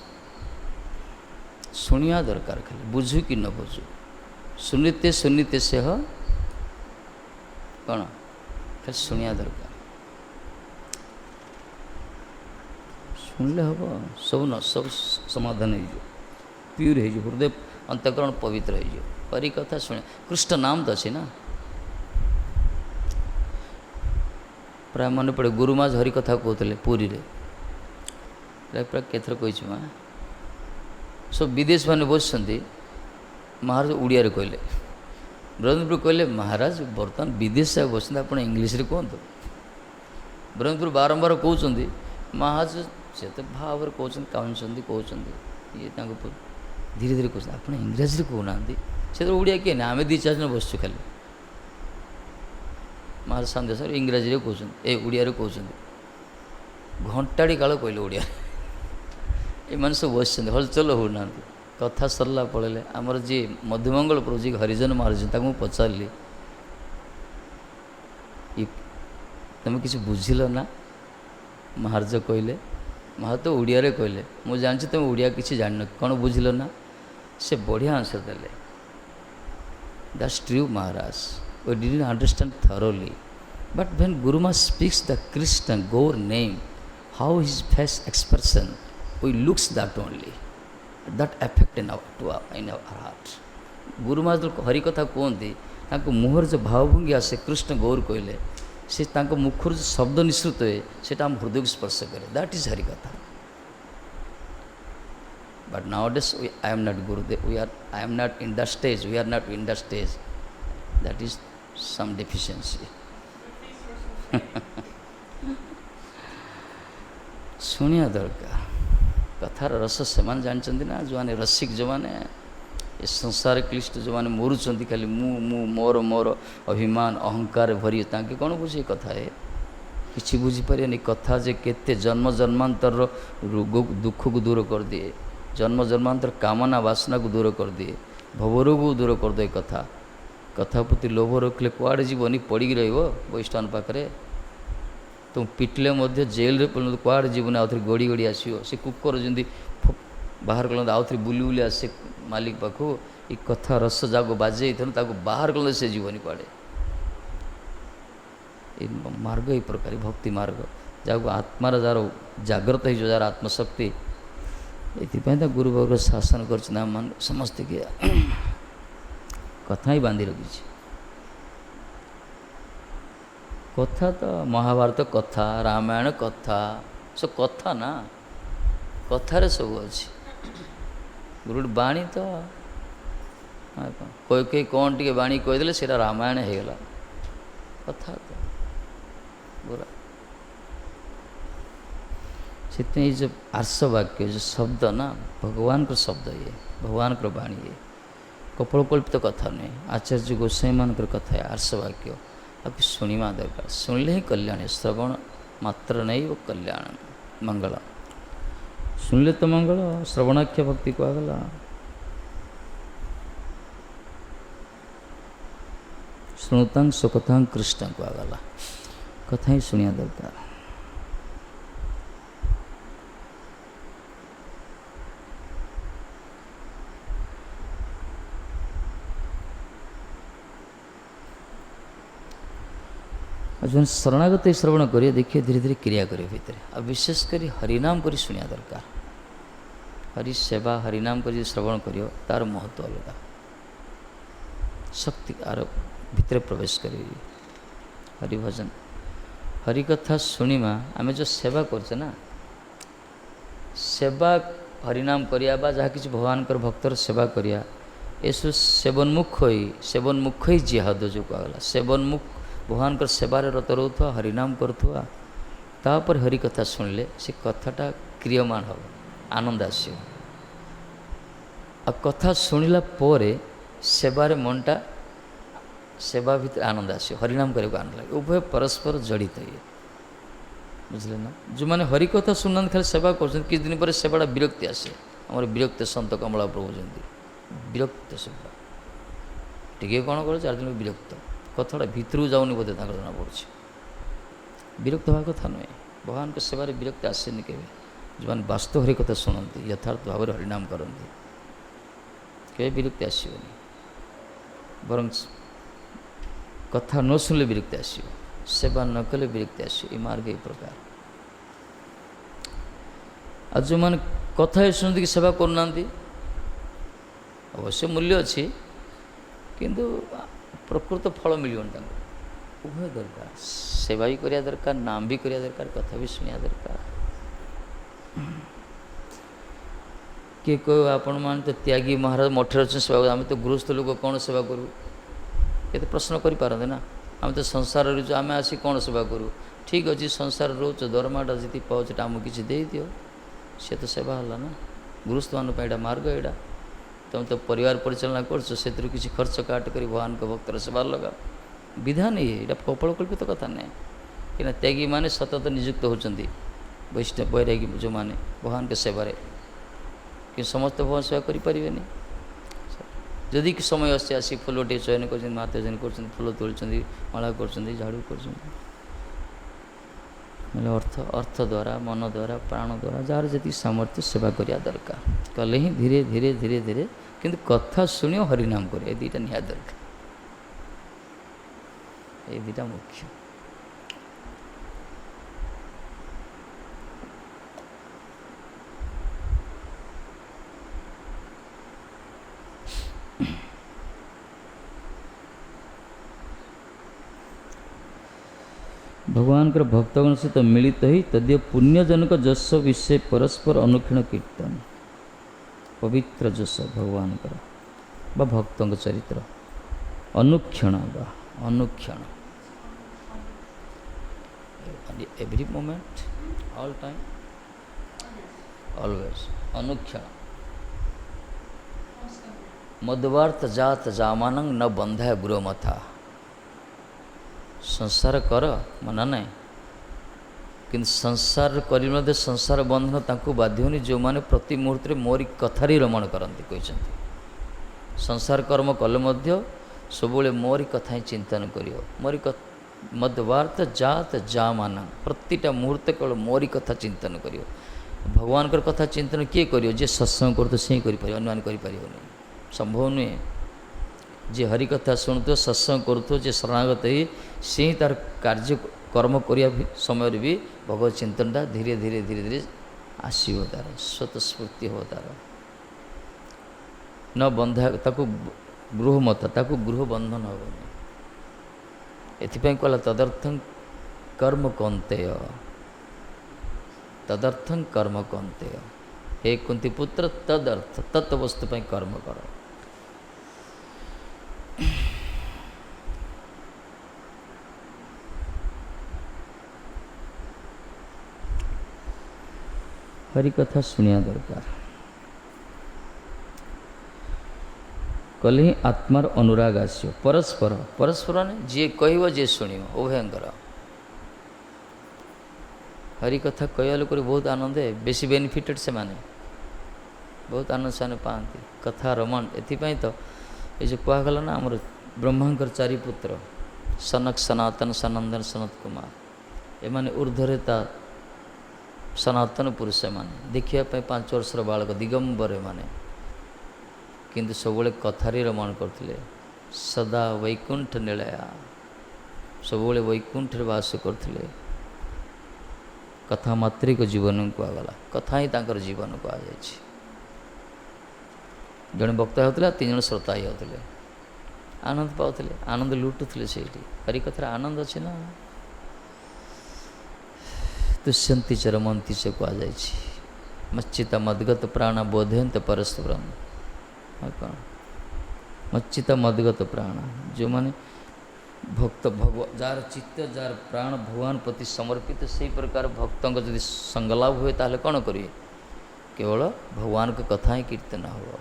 S1: सुनिया दरकार खाली बुझू कि न बुझू सुनिते सुनिते से हो कौन खाली सुनिया दरकार शुणिले हम सब न सब समाधान हो प्यूर हो हृदय अंतकरण पवित्र हो हरि कथा शुणे कृष्ण नाम तो अच्छे ना प्राय मन पड़े गुरुमाज हरि कथा कहते पुरी रे प्राय केथर कही माँ सब विदेश मैंने बस महाराज उड़िया कहले ब्रह्मपुर कहले महाराज बर्तमान विदेश से बस आप इंग्लीश कहतु ब्रह्मपुर बारंबार कहते महाराज से तो भाव कहते कहते ये धीरे धीरे कहते आप इंग्राजी कहना से तो उड़िया किए आम दी चार जन बसु खाली महाराज सन्देश इंग्राजी कहते उड़िया कहते घंटाड़ी काल कहले उड़िया ये मैंने सब बस हलचल होना कथा सरला पड़े आमर जी मधुमंगल प्रभु जी हरिजन महाराज मुझे पचारि तुम किसी बुझिल ना महाराज कहले महाराज तो उड़िया कहले मुझे जानची तुम उड़िया किसी जान कौन बुझिल ना से बढ़िया आंसर देले that's true Maharaj we didn't understand thoroughly but when Guruma speaks the Krishna Gaur name how his face expression we looks that only that affect in our heart Guruma जो हरि कथा कहते मुहर जो भावभंगी आसे कृष्ण गौर कहले से मुखर जो शब्द निश्रुत हुए से आम हृदय को स्पर्श करे दैट इज हरि कथा but nowadays I am not Gurudev I am not in the stage we are not in the stage that is some deficiency ଶୁଣିବା ଦରକାର। କଥାର ରସ ସେମାନେ ଜାଣିଛନ୍ତି ନା, ଯେଉଁମାନେ ରସିକ, ଯେଉଁମାନେ ଏ ସଂସାର କ୍ଲିଷ୍ଟ, ଯେଉଁମାନେ ମରୁଛନ୍ତି ଖାଲି ମୁଁ ମୋର ଅଭିମାନ ଅହଙ୍କାର ଭରି, ତାଙ୍କେ କ'ଣ ବୁଝେ କଥା? କିଛି ବୁଝିପାରିବେନି। କଥା ଯେ କେତେ ଜନ୍ମ ଜନ୍ମାନ୍ତରର ରୋଗ ଦୁଃଖକୁ ଦୂର କରିଦିଏ, ଜନ୍ମ ଜନ୍ମାନ୍ତର କାମନା ବାସନାକୁ ଦୂର କରିଦିଏ, ଭବରୋଗକୁ ଦୂର କରିଦିଏ। କଥା ପ୍ରତି ଲୋଭ ରଖିଲେ କୁଆଡ଼େ ଯିବନି, ପଡ଼ିକି ରହିବ ବୈଷ୍ଠାନ ପାଖରେ। ତୁମ ପିଟିଲେ ମଧ୍ୟ ଜେଲରେ ପଡ଼ିଲେ କୁଆଡ଼େ ଯିବନି, ଆଉଥରେ ଗଡ଼ି ଗଡ଼ି ଆସିବ। ସେ କୁକୁର ଯେମିତି ବାହାର କଲେ ଆଉଥରେ ବୁଲି ବୁଲି ଆସେ ମାଲିକ ପାଖକୁ, ଏ କଥା ରସ ଯାକୁ ବାଜେଇଥାନ୍ତି ତାକୁ ବାହାର କଲେ ସେ ଯିବନି କୁଆଡ଼େ। ଏ ମାର୍ଗ ଏହି ପ୍ରକାର ଭକ୍ତି ମାର୍ଗ, ଯାହାକୁ ଆତ୍ମାର ଯାହାର ଜାଗ୍ରତ ହେଇଯିବ, ଯାହାର ଆତ୍ମଶକ୍ତି, ଏଥିପାଇଁ ତା ଗୁରୁବାବୁର ଶାସନ କରିଛନ୍ତି ଆମମାନେ ସମସ୍ତେ କିଏ କଥା ହିଁ ବାନ୍ଧି ରଖିଛି। କଥା ତ ମହାଭାରତ କଥା, ରାମାୟଣ କଥା, ସବୁ କଥା ନା, କଥାରେ ସବୁ ଅଛି। ଗୋଟେ ବାଣୀ ତ କେହି କ'ଣ ଟିକେ ବାଣୀ କହିଦେଲେ ସେଇଟା ରାମାୟଣ ହେଇଗଲା। କଥା ତ ପୁରା। ସେଥିପାଇଁ ଏଇ ଯେଉଁ ଆର୍ଷ ବାକ୍ୟ, ଯେଉଁ ଶବ୍ଦ ନା, ଭଗବାନଙ୍କର ଶବ୍ଦ, ଇଏ ଭଗବାନଙ୍କର ବାଣୀ, ଇଏ କପୋଳକଳ୍ପିତ କଥା ନୁହେଁ। ଆଚାର୍ଯ୍ୟ ଗୋସ୍ୱାମୀମାନଙ୍କର କଥା ଆର୍ଷ ବାକ୍ୟ, ତାକୁ ଶୁଣିବା ଦରକାର। ଶୁଣିଲେ ହିଁ କଲ୍ୟାଣ। ଶ୍ରବଣ ମାତ୍ର ନେଇ ଓ କଲ୍ୟାଣ ମଙ୍ଗଳ। ଶୁଣିଲେ ତ ମଙ୍ଗଳ। ଶ୍ରବଣାଖ୍ୟ ଭକ୍ତି କୁହାଗଲା। ଶୁଣୁତାଂ ସୁକଥାଂ କୃଷ୍ଣ କୁହାଗଲା। କଥା ହିଁ ଶୁଣିବା ଦରକାର। ଆଉ ଯେଉଁ ଶରଣାଗତ ଶ୍ରବଣ କରିବେ, ଦେଖିବେ ଧୀରେ ଧୀରେ କ୍ରିୟା କରିବେ ଭିତରେ। ଆଉ ବିଶେଷ କରି ହରିନାମ କରି ଶୁଣିବା ଦରକାର। ହରି ସେବା ହରିନାମ କରି ଶ୍ରବଣ କରିବ, ତାର ମହତ୍ଵ ଅଲଗା, ଶକ୍ତି ଆର ଭିତରେ ପ୍ରବେଶ କରିବି। ହରିଭଜନ, ହରି କଥା ଶୁଣିବା। ଆମେ ଯେଉଁ ସେବା କରୁଛେ ନା, ସେବା ହରିନାମ କରିବା ବା ଯାହା କିଛି ଭଗବାନଙ୍କର ଭକ୍ତର ସେବା କରିବା, ଏସବୁ ସେବନମୁଖ ହିଁ ଜିହାଦ ଯେଉଁ କୁହାଗଲା। ସେବନମୁଖ ଭଗବାନଙ୍କର ସେବାରେ ରତ ରହୁଥିବା, ହରିନାମ କରୁଥିବା, ତାପରେ ହରି କଥା ଶୁଣିଲେ ସେ କଥାଟା କ୍ରିୟମାନ ହେବ, ଆନନ୍ଦ ଆସିବ। ଆଉ କଥା ଶୁଣିଲା ପରେ ସେବାରେ ମନଟା, ସେବା ଭିତରେ ଆନନ୍ଦ ଆସିବ, ହରିନାମ କରିବାକୁ ଆନନ୍ଦ ଲାଗେ। ଉଭୟ ପରସ୍ପର ଜଡ଼ିତ। ଇଏ ବୁଝିଲେ ନା? ଯେଉଁମାନେ ହରି କଥା ଶୁଣୁନାହାନ୍ତି, ଖାଲି ସେବା କରୁଛନ୍ତି, କିଛି ଦିନ ପରେ ସେବାଟା ବିରକ୍ତି ଆସେ। ଆମର ବିରକ୍ତ ସନ୍ତ କମଳା ପ୍ରଭୁ ଯେମିତି ବିରକ୍ତ ସେବା, ଟିକିଏ କ'ଣ କରୁଛି, 4 ଦିନ ବିରକ୍ତ। କଥାଟା ଭିତରକୁ ଯାଉନି ବୋଧେ, ତାଙ୍କର ଜଣାପଡ଼ୁଛି। ବିରକ୍ତ ହେବା କଥା ନୁହେଁ। ଭଗବାନଙ୍କ ସେବାରେ ବିରକ୍ତି ଆସେନି କେବେ। ଯେଉଁମାନେ ବାସ୍ତବ ହରି କଥା ଶୁଣନ୍ତି, ଯଥାର୍ଥ ଭାବରେ ହରିନାମ କରନ୍ତି, କେବେ ବିରକ୍ତି ଆସିବନି। ବରଂ କଥା ନ ଶୁଣିଲେ ବିରକ୍ତି ଆସିବ, ସେବା ନ କଲେ ବିରକ୍ତି ଆସିବ। ଏ ମାର୍ଗ ଏ ପ୍ରକାର। ଆଉ ଯେଉଁମାନେ କଥା ଶୁଣନ୍ତି କି ସେବା କରୁନାହାନ୍ତି, ଅବଶ୍ୟ ମୂଲ୍ୟ ଅଛି, କିନ୍ତୁ ପ୍ରକୃତ ଫଳ ମିଳିବନି ତାଙ୍କୁ। ଉଭୟ ଦରକାର, ସେବା ବି କରିବା ଦରକାର, ନାମ ବି କରିବା ଦରକାର, କଥା ବି ଶୁଣିବା ଦରକାର। କିଏ କହିବ ଆପଣମାନେ ତ ତ୍ୟାଗୀ ମହାରାଜ ମଠରେ ଅଛନ୍ତି, ସେବା, ଆମେ ତ ଗୃହସ୍ଥ ଲୋକ କ'ଣ ସେବା କରୁ? କେତେ ପ୍ରଶ୍ନ କରିପାରନ୍ତି ନା। ଆମେ ତ ସଂସାରରେ ରହୁଛୁ, ଆମେ ଆସି କ'ଣ ସେବା କରୁ? ଠିକ୍ ଅଛି, ସଂସାରରେ ରହୁଛ, ଦରମାଟା ଯେତିକି ପାଉଛ ଏଇଟା ଆମକୁ କିଛି ଦେଇଦିଅ, ସେ ତ ସେବା ହେଲା ନା। ଗୃହସ୍ଥମାନଙ୍କ ପାଇଁ ଏଇଟା ମାର୍ଗ। ଏଇଟା ତୁମେ ତ ପରିବାର ପରିଚାଳନା କରୁଛ, ସେଥିରୁ କିଛି ଖର୍ଚ୍ଚ କାଟ କରି ଭଗବାନଙ୍କ ଭକ୍ତର ସେବା ଲଗାଅ। ବିଧାନ ଇଏ, ଏଇଟା କପୋଳକଳ୍ପିତ କଥା ନାହିଁ। କାହିଁକିନା ତ୍ୟାଗୀମାନେ ସତତ ନିଯୁକ୍ତ ହେଉଛନ୍ତି, ବୈଷ୍ଣବ ବୈରାଗୀ ଯେଉଁମାନେ ଭଗବାନଙ୍କ ସେବାରେ, କିନ୍ତୁ ସମସ୍ତେ ଭଗବାନ ସେବା କରିପାରିବେନି। ଯଦି କି ସମୟ ଆସେ, ଆସି ଫୁଲଟିଏ ଚୟନ କରୁଛନ୍ତି, ମାତୃଜନ କରୁଛନ୍ତି, ଫୁଲ ତୋଳୁଛନ୍ତି, ମାଳା କରୁଛନ୍ତି, ଝାଡ଼ୁ କରୁଛନ୍ତି, ହେଲେ ଅର୍ଥ ଦ୍ୱାରା, ମନ ଦ୍ୱାରା, ପ୍ରାଣ ଦ୍ୱାରା, ଯାହାର ଯେତିକି ସାମର୍ଥ୍ୟ ସେବା କରିବା ଦରକାର। କଲେ ହିଁ ଧୀରେ ଧୀରେ ଧୀରେ ଧୀରେ, କିନ୍ତୁ କଥା ଶୁଣିବ, ହରିନାମ କରିବ, ଏ ଦୁଇଟା ନିହାତି ଦରକାର। ଏ ଦୁଇଟା ମୁଖ୍ୟ। ଭଗବାନଙ୍କର ଭକ୍ତଗଣ ସହିତ ମିଳିତ ହୋଇ ତଦୀୟ ପୁଣ୍ୟଜନକ ଯଶ ବିଷୟ ପରସ୍ପର ଅନୁକ୍ଷଣ କୀର୍ତ୍ତନ। ପବିତ୍ର ଯଶ ଭଗବାନଙ୍କର ବା ଭକ୍ତଙ୍କ ଚରିତ୍ର, ଅନୁକ୍ଷଣ ବା ଅନୁକ୍ଷଣ, every moment, all time always अनुक्षण मदवार्थ जात जामानं न बंधाय गृह मथा संसार कर मना नहीं कि संसार कर संसार बंधन तांको बाध्योनी जो माने प्रति मुहूर्त मोरी कथारी रमण करती कहते संसार कर्म कले मध्य सबुले मोरी कथा ही चिंतन करियो मोरी मदवार्थ जात जामाना प्रतिटा मुहूर्त केवल मोरी कथा चिंतन करियो भगवान कथा चिंतन किए करियो जे सत्संग कर से ही करें अन्य कर संभव नुहे जे हरि कथा शुणुथ सत्संग करुथ जे शरणागत ही से ही तार कार्य कर्म करिया समय भी भगवत चिंतनटा धीरे धीरे धीरे धीरे आसो तार स्वतस्फूर्ति हो तार न बंधा ताकू गृह मत ताकू गृह बंधन हेनी एथिपाई कहला तदर्थं कर्म कौन्तेय तदर्थं कर्म कौन्तेय हे कुंती पुत्र तदर्थ तत्व वस्तु पर कर्म कर हरि कथा शुणिया दरकार कले ही आत्मार अनुराग आसो परस्पर परस्पर ने जी कह जी शुण उभयंकर हरि कथा कहवा लोक बहुत आनंद है बेसी बेनिफिटेड से माने बहुत आनंद से पाती कथा रमण एपाई तो ये जो कहगला ना आमर ब्रह्मांकर चारि पुत्र सनक सनातन सनंदन सनत कुमार एमाने ऊर्ध्वरेता सनातन पुरुष माने देखापी 5 वर्षर बालक दिगंबर माने किंतु सब कथारी रमण करते सदा वैकुंठ निलया सब वैकुंठ वास करते कथा मात्रिक जीवन को आगला कथा ही तांकर जीवन को आ जाए जड़े वक्ता होता 3 जन श्रोता ही होते आनंद पाते आनंद लुटुले से हरि कथार आनंद अच्छे ना तुष्यंती चरमंती से कह जाए मच्चिता मदगत प्राण बोधयंत परस्परम कौन मच्चिता मदगत प्राण जो माने भक्त भगवान जार चित्त जार प्राण भगवान प्रति समर्पित से प्रकार भक्तों को यदि संगलाभ हुए ताहले कौन करिए केवल भगवान का कथा ही कीर्तन हो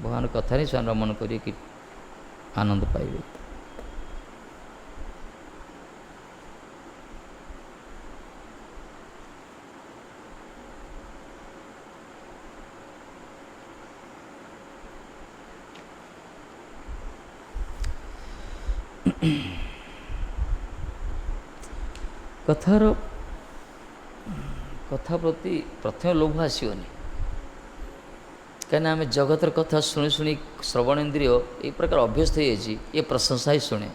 S1: भगवान कथा ही स्वयं रमण करिए कि आनंद पाइबे कथार कथा प्रति प्रथम लोभ आसोनी कहीं आम जगतर कथा शुणी शुणी श्रवण इंद्रिय ये प्रकार अभ्यस्त हो ये प्रशंसा ही शुणे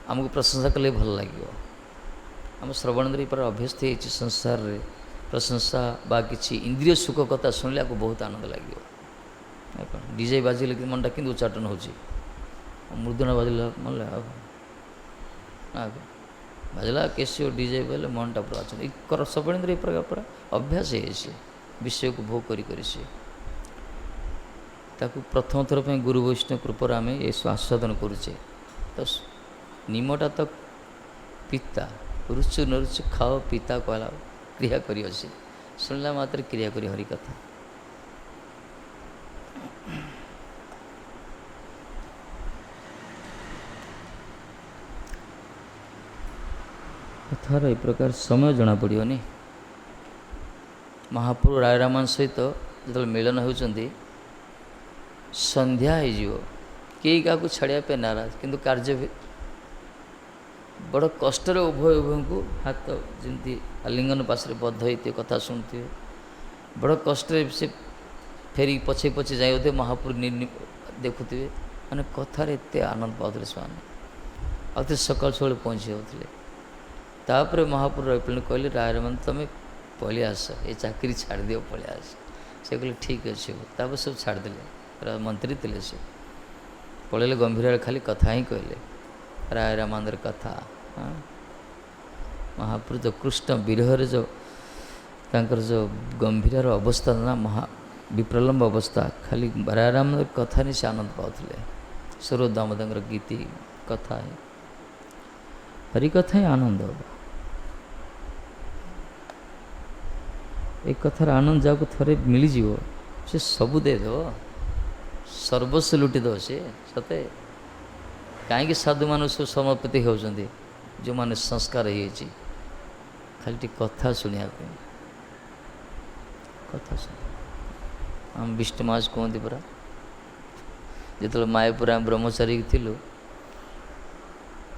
S1: आमको प्रशंसा कले भल लगे आम श्रवण इंद्रिय पर अभ्यस्त हो संसार रे प्रशंसा बा कि इंद्रिय सुख कथा शुणिले आपको बहुत आनंद लगे डीजे बाजिले मनटा कि उच्चाटन हो मृदुना बाजिला मन लगे बाजला कैसे डीजे बोले मनटा पूरा अच्छा सब इंद्रिय प्रकार पूरा अभ्यास है विषय को भोग करी से ताकू प्रथम थर पे गुरु वैष्णव कृपर आम ये आस्वादन करुचे तो निमटा तो पिता रुचु न रुचु खाओ पिता कहला क्रिया करी अच्छे शुणला मात्र क्रिया करी हरि कथा कथार ये प्रकार समय जना पड़ोनी महाप्रभु राय रामान सहित जो मिलन होती संध्या हो कई क्या छाड़ा पे नाराज किंतु कार्य बड़ कष्ट उभय उभय को हाथ जमी आलिंगन पास बद्ध होते कथा शुणुथे बड़ कष्ट से फेरी पछे पछे जाए महाप्रभु देखुवे मैंने कथार एत आनंद पाते से सकाल सब पहुँची होते तापर महाप्रभु रही कहले राय रमन तुम्हें पलि आस ये चाकरी छाड़ दियो पलि आस से कहले ठीक अच्छे तापर सब छाड़दे मंत्री थे से पलैले गंभीर खाली कथा ही कहले राय रामांदर कथा हाँ महाप्रभु जो कृष्ण विरह जो तांकर जो गंभीर अवस्था ना महा विप्रलम्ब अवस्था खाली राय रामांदर कथा नहीं से आनंद पाते सर्व दामोदर गीति कथा है हरि कथा ही आनंद होगा ए कथार आनंद जाको थरे मिल जीव से सबू दे दो सर्वस्व लुटी दो से सते कहीं साधु मान सब समर्पित होती जो मैंने संस्कार हो खाली टी कथा शुणा कथा शुण आम विष्णु मास कहते परा जो मायापुर आम ब्रह्मचारी थिलु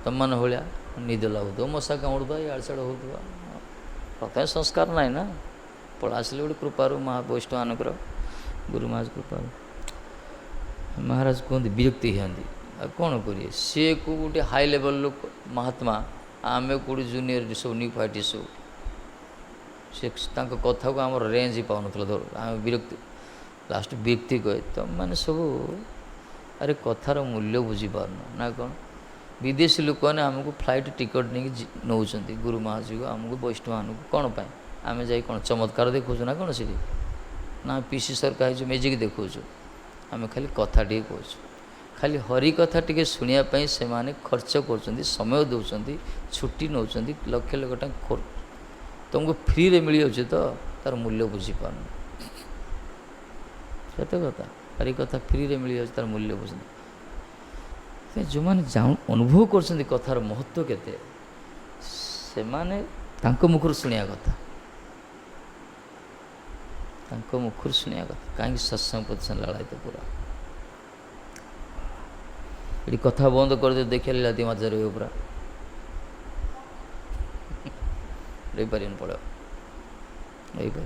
S1: तुम मान भाया निद लगुव मशा कामुड़ इड़ सिड़ हो प्रथम संस्कार ना ना पड़ा आसिले गोटे कृपार महावैष्णव अनुग्रह गुरु महाराज कृपार महाराज कहते विरक्ति होती आ कौन करिए सी को गोटे हाई लेवल लोक महात्मा आम कौटे जूनियर सब न्यू फाइट सब से कथा को आम रेंज ही पाऊन आम विरक्ति लास्ट विरक्ति कहे तुम मैंने सब अरे कथार मूल्य बुझीपार ना कौन विदेशी लोक मैंने आमको फ्लाइट टिकट नहीं नौ गुरु महाराज को आमको वैष्णव मान कौन पाए आम जा कौन चमत्कार देखो ना कौन सी ना पीसी सरकार मेजिक देखो आम खाली कथा टे कह खाली हरि कथा टे शुणापी से माने खर्च कर समय दौरान छुट्टी नौ लक्ष लक्ष टाँग तुमको फ्री रे मिल जाऊँ तो तार मूल्य बुझीपार सत कथा हरि कथा फ्री रे मिल जाऊँ तार मूल्य बुझ जो मैंने अनुभव कर कथार महत्व केते से माने मुखर शुणा कथा मुखर शुणा कथा कहीं सत्संग प्रति लाड़ित पूरा ये कथा बंद कर दे देखे लाती मजा रही पूरा रही पार पड़ो रही पार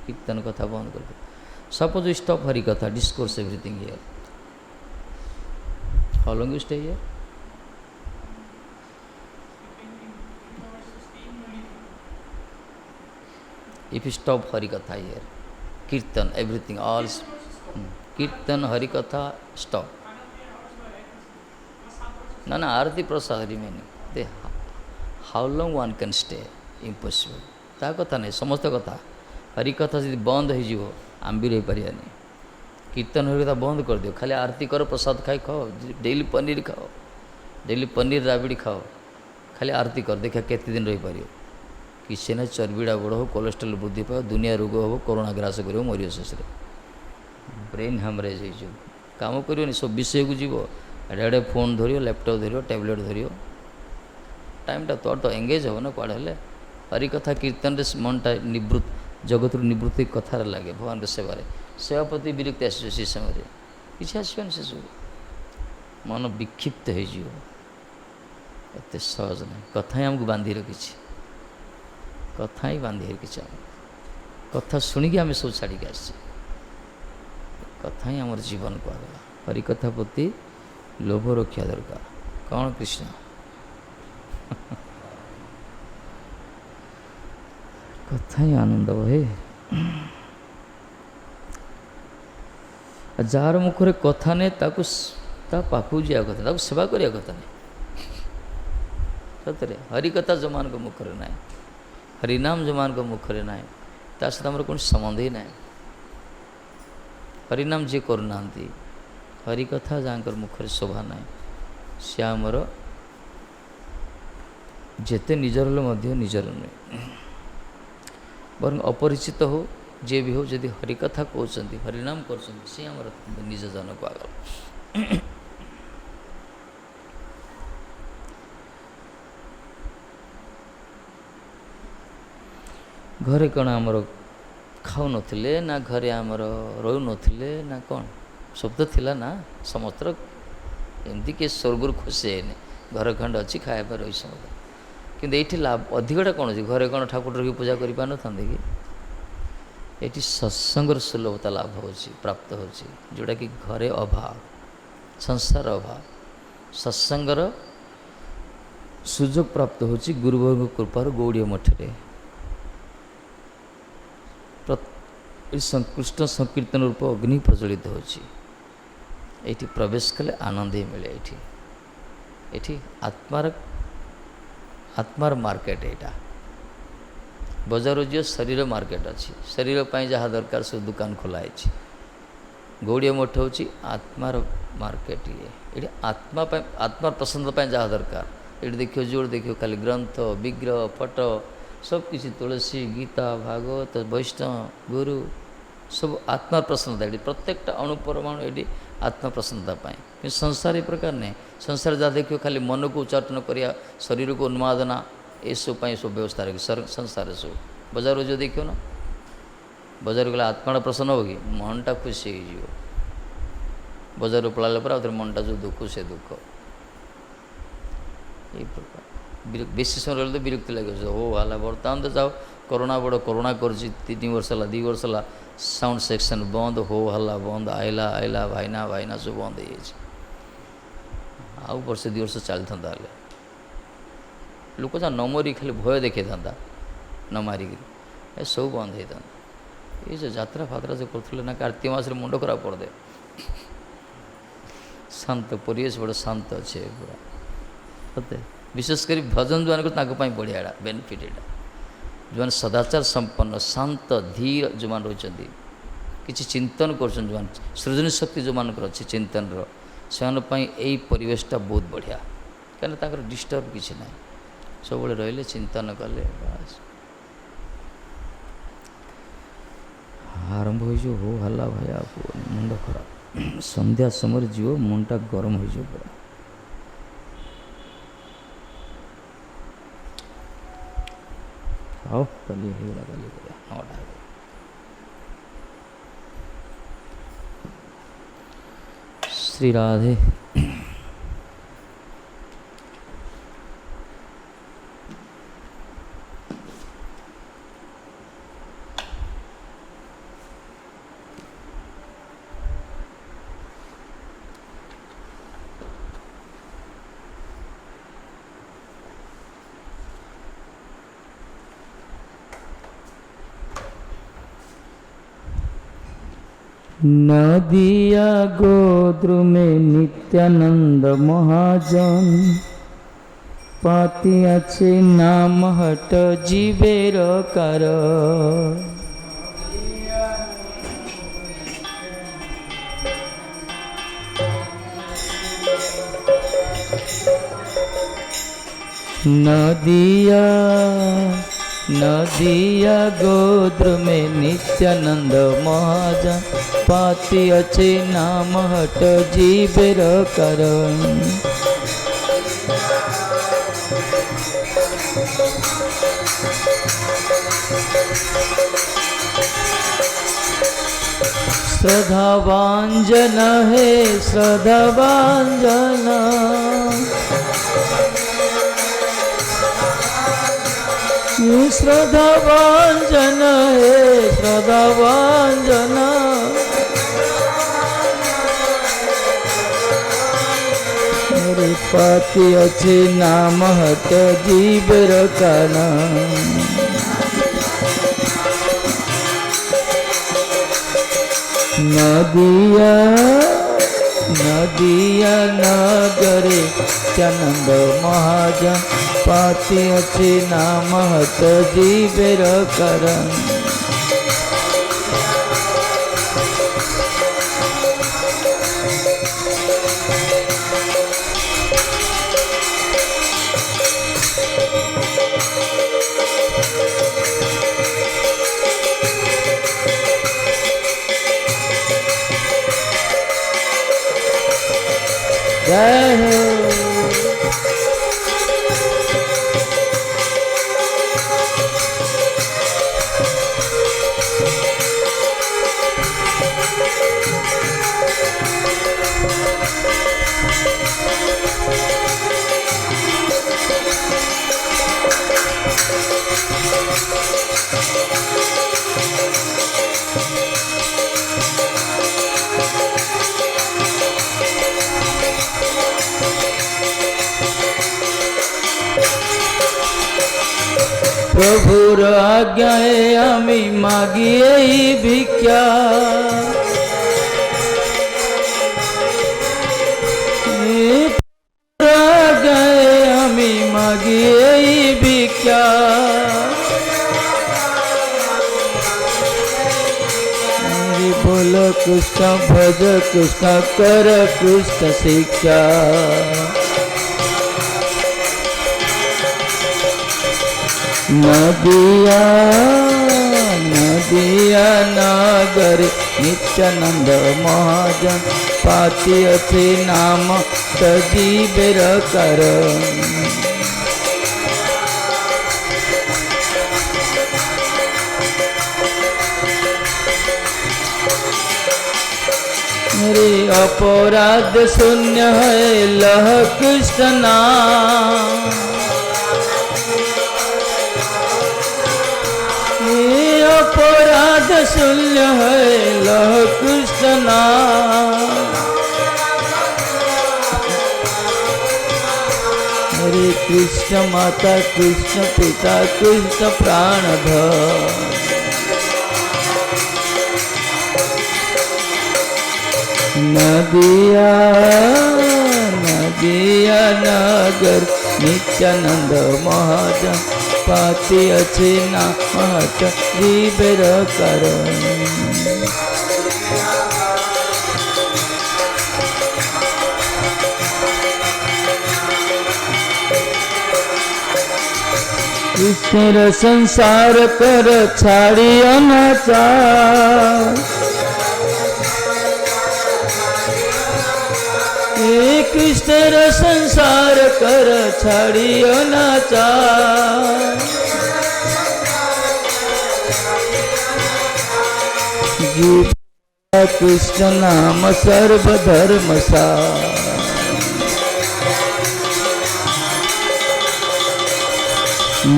S1: कीर्तन कथा बंद कर दे सपोज स्टॉप हरि कथा discourse everything here how long you stay here if you stop Hari कथा हियर कीर्तन एवरीथिंग ऑल कीर्तन हरि कथा स्टॉप ना ना आरती प्रसाद remaining they how long one can stay impossible ता कथा नहीं समस्त कथा हरि कथा जी बंद हो आम भी रही पारानी कीर्तन हरि कथा बंद कर दियो खाली आरती कर प्रसाद खाई खाओ डेली पनीर खाओ डेली पनीर राबिड़ी खाओ खाली आरती कर देखा केते दिन रही पार किसी ना चर्बीड़ा बड़ हो कोलेस्ट्रोल वृद्धि पाओ दुनिया रोग हम कोरोना ग्रास कर मरी शेष ब्रेन हैमरेज हो काम कर सब विषय को जीव एडे फोन धरियो लैपटॉप धरियो टैबलेट धरियो टाइमटा तो एंगेज हो ना कड़े हेले हरि कथा कीर्तन मनटा निवृत्त जगत निवृत्ति कथार लगे भगवान सेवार सेवा प्रति विरक्ति आस समय किसी आसबन से सब मन विक्षिप्त होत सहज ना कथा ही आमको बांधि रखी कथा ही बांधि रखी कथा शुणिकी आम सब छाड़ी आस कथा ही आम जीवन को आगला हरि कथा प्रति लोभ रखा दरकार कौन कृष्ण कथा ही आनंद हे जार मुखरे कथा ने पाखु जा कथा सेवा करिया कथा नहीं सतरे हरि कथा जो मान को मुखरे ना हरिनाम जो मान को मुखरे ना ता सहित आमर कौन संबंध ही ना हरिनाम जी करूना हरि कथा जहाँ मुखरे शोभा ना सी आमर जेते निजर निजर नुहे बर अपरिचित हो जे भी हो जदि हरि कथा कहते हरिनाम कर सी आम निज जन को आगल घरे कौन आमर खाऊ नथिले ना घरे आमर रहू नथिले ना कौन सब तो थिला ना समस्त एमती किए स्वर्गर खुशी है घर खंड अच्छी खाया रही समस्त कि ये लाभ अधिकटा कौन अच्छे घरे कौन ठाकुर रखी पूजा कर पार था कि ये सत्संगर सुलभता लाभ हो प्राप्त हो जोटा कि घरे अभाव संसार अभाव सत्संगर सुजोग प्राप्त हो गुरुवर्ग कृपार गौड़ीय मठरे कृष्ण संकीर्तन रूप अग्नि प्रज्वलित हो प्रवेश कले आनंद ही मिले ये आत्मार मार्केट यहाँ बजार जो शरीर मार्केट अच्छी शरीर पर जहाँ दरकार सब दुकान खोलाई गौड़ीय मठ हूँ आत्मार मार्केट ये आत्मा प्रसन्न जहाँ दरकार ये देखियो जोड़ देखियो खाली ग्रंथ विग्रह फोटो सब किसी तुलसी गीता भागवत वैष्णव गुरु सब आत्मा प्रसन्नता ये प्रत्येकटा अणु परमाणु ये आत्मा प्रसन्नता पाए कि संसार ये प्रकार नहीं संसार जहाँ देखिए खाली मन को उच्चाटन करिया शरीर को उन्मादना ये सब सब व्यवस्था रखी संसार सब बजार जो देखियो ना बजार गला आत्मा प्रसन्न होगी मनटा खुशी हो बजार पड़ाला पर मनटा जो दुख से दुख ये प्रकार बेसी समय तो विरक्ति लगे हो हाला बर्तमान तो जाओ कोरोना बड़ कोरोना कर 3 वर्ष है 2 वर्ष है साउंड सेक्शन बंद हो हल्ला बंद आइला आइला भाईना भाईना सब बंद हो वर्ष 2 वर्ष चली था लोक जहाँ न मरी खाली भय देखे था न मारिक सब बंद होता ये जो यात्रा फात्रा जो करते ना कार्तिक मास मुंड खराब कर दे शांत परिवेश बड़ा शांत अच्छे पूरा सत्य विशेषकर भजन जो बढ़िया बेनिफिट यहाँ जो सदाचार संपन्न शांत धीर जो मान रही किसी चिंतन कर सृजन शक्ति जो मान अच्छे चिंतन से यही परिवेशटा बहुत बढ़िया कहीं डिस्टर्ब किसी ना सब रही चिंतन कले बस आरंभ हो हल्ला भाई मुंड खराब संध्या समय जीव मुंडा गरम हो पूरा आओ कल कल 9टा श्री राधे नदिया गोद्र में नित्यानंद महाजन पाती अच्छे नाम हट जीवेर कर नदिया नदिया गोद्र में नित्यानंद महाजन पाती अच्छे नाम हट जीवेर करण श्रद्धावांजन है श्रद्धावांजन श्रद्धावांजन है श्रद्धावांजन मेरे पाती अच्छे नाम हट जीवेर करण नदिया नदिया नगरे नित्यानंद महाजन पाती अच्छे नाम हट जीवेर करण जय हो प्रभुर आज्ञाए आमी मागी এই ভিক্ষা आज्ञाए आमी मागी এই ভিক্ষা बोल कृष्ण भज कृष्ण कर कृष्ण शिक्षा नदिया नदिया नगर नित्यानंद महाजन पाती अच्छे नाम सजीवेर कर मेरे अपराध शून्य है लह कृष्ण नाम अपराध शून्य है लह कृष्ण नाम हरे कृष्ण माता कृष्ण पिता कृष्ण प्राणधर नदिया नदिया नगर नित्यानंद महाजन पाती अच्छे नाम जीवेर कर कृष्ण संसार कर छाड़ी अनाचार कृष्ण संसार कर छाड़ी अनाचार जीव कृष्ण नाम सर्वधर्म सार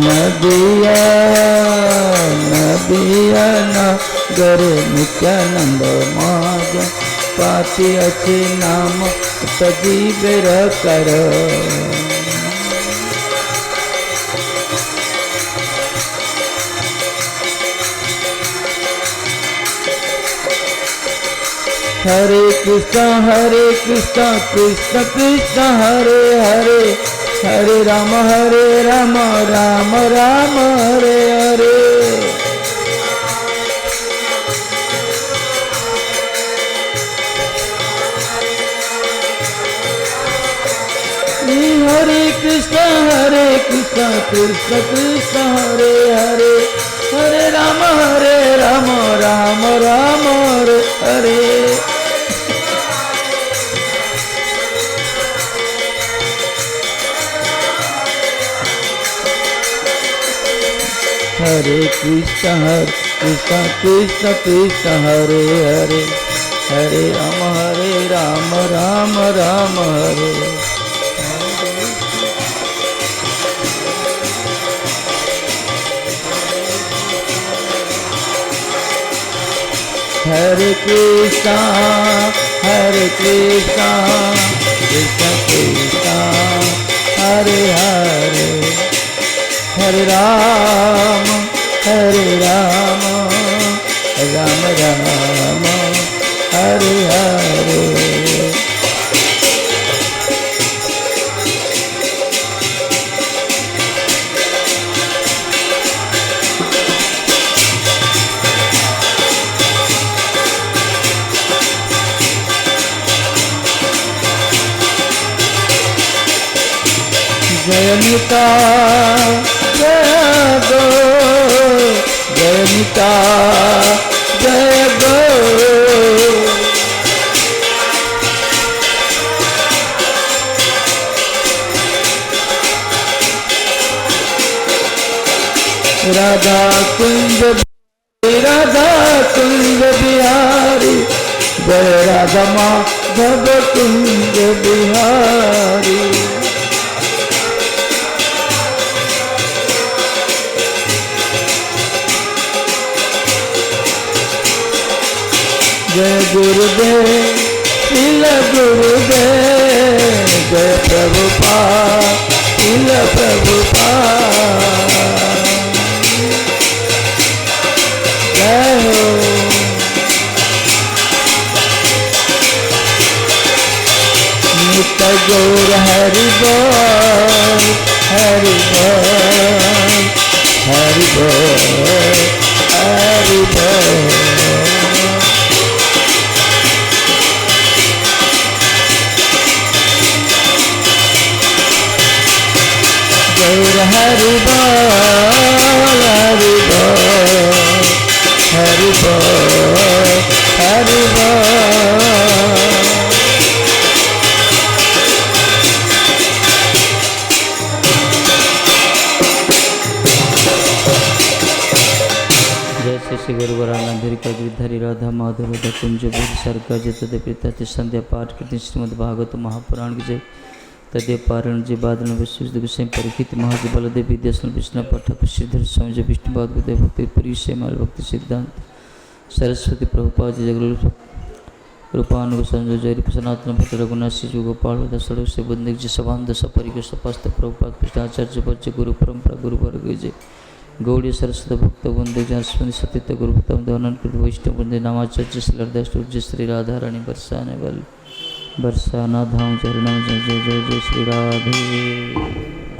S1: नदिया नदिया नगर नित्यानंद महाजन पाती अच्छे नाम सजीवेर कर हरे कृष्ण कृष्ण कृष्ण हरे हरे हरे राम राम राम हरे हरे हरे कृष्ण कृष्ण कृष्ण हरे हरे हरे राम राम राम हरे हरे हरे कृष्ण कृष्ण कृष्ण हरे हरे हरे राम राम राम हरे हरे कृष्ण कृष्ण कृष्ण हरे हरे हरे राम राम राम हरे हरे जयनिता जय गो जयनिता जय गो राधा कुंज बिहारी जय राधा माधव कुंज बिहारी जय गुरुदेव श्रील गुरुदेव जय प्रभुपाद श्रील प्रभुपाद जय हो नित्य गौर हरि बोल हरि बोल हरि बोल हरि बोल गौर हरि बोल हरि बोल। जैसे श्री गुरु वरानंदरी का गिरधारी राधा माधव राधा कुंज बोध सरकार जय तदे प्रीता संध्या पाठ कृति श्रीमद् भागवत महापुराण की जय तदे पारण जय बादल विश्व विषय परीक्षित महाज बलदेव विद्यासन विष्णु पाठक श्रीधर स्वामी जय विष्णु भागवत भक्ति परिचय माल भक्ति सिद्धांत सरस्वती प्रभुपाद जय जगल रूपानुग संजय जय सनातन भक्त रघुनाथ श्री गोपाल दशरथ से बंदिक जय सभान दश परिक सपास्त प्रभुपाद कृष्णाचार्य बच्चे गुरु परंपरा गुरु वर्ग जय गौड़ी सरस्वती भक्त वंदे जसवंत सतीत गुरुतम दौनकृत वैष्णव वंदे नामाचार्य श्री श्री राधा रानी बरसाने बल बरसाना धाम चरणों जय जय जय जय श्री राधे।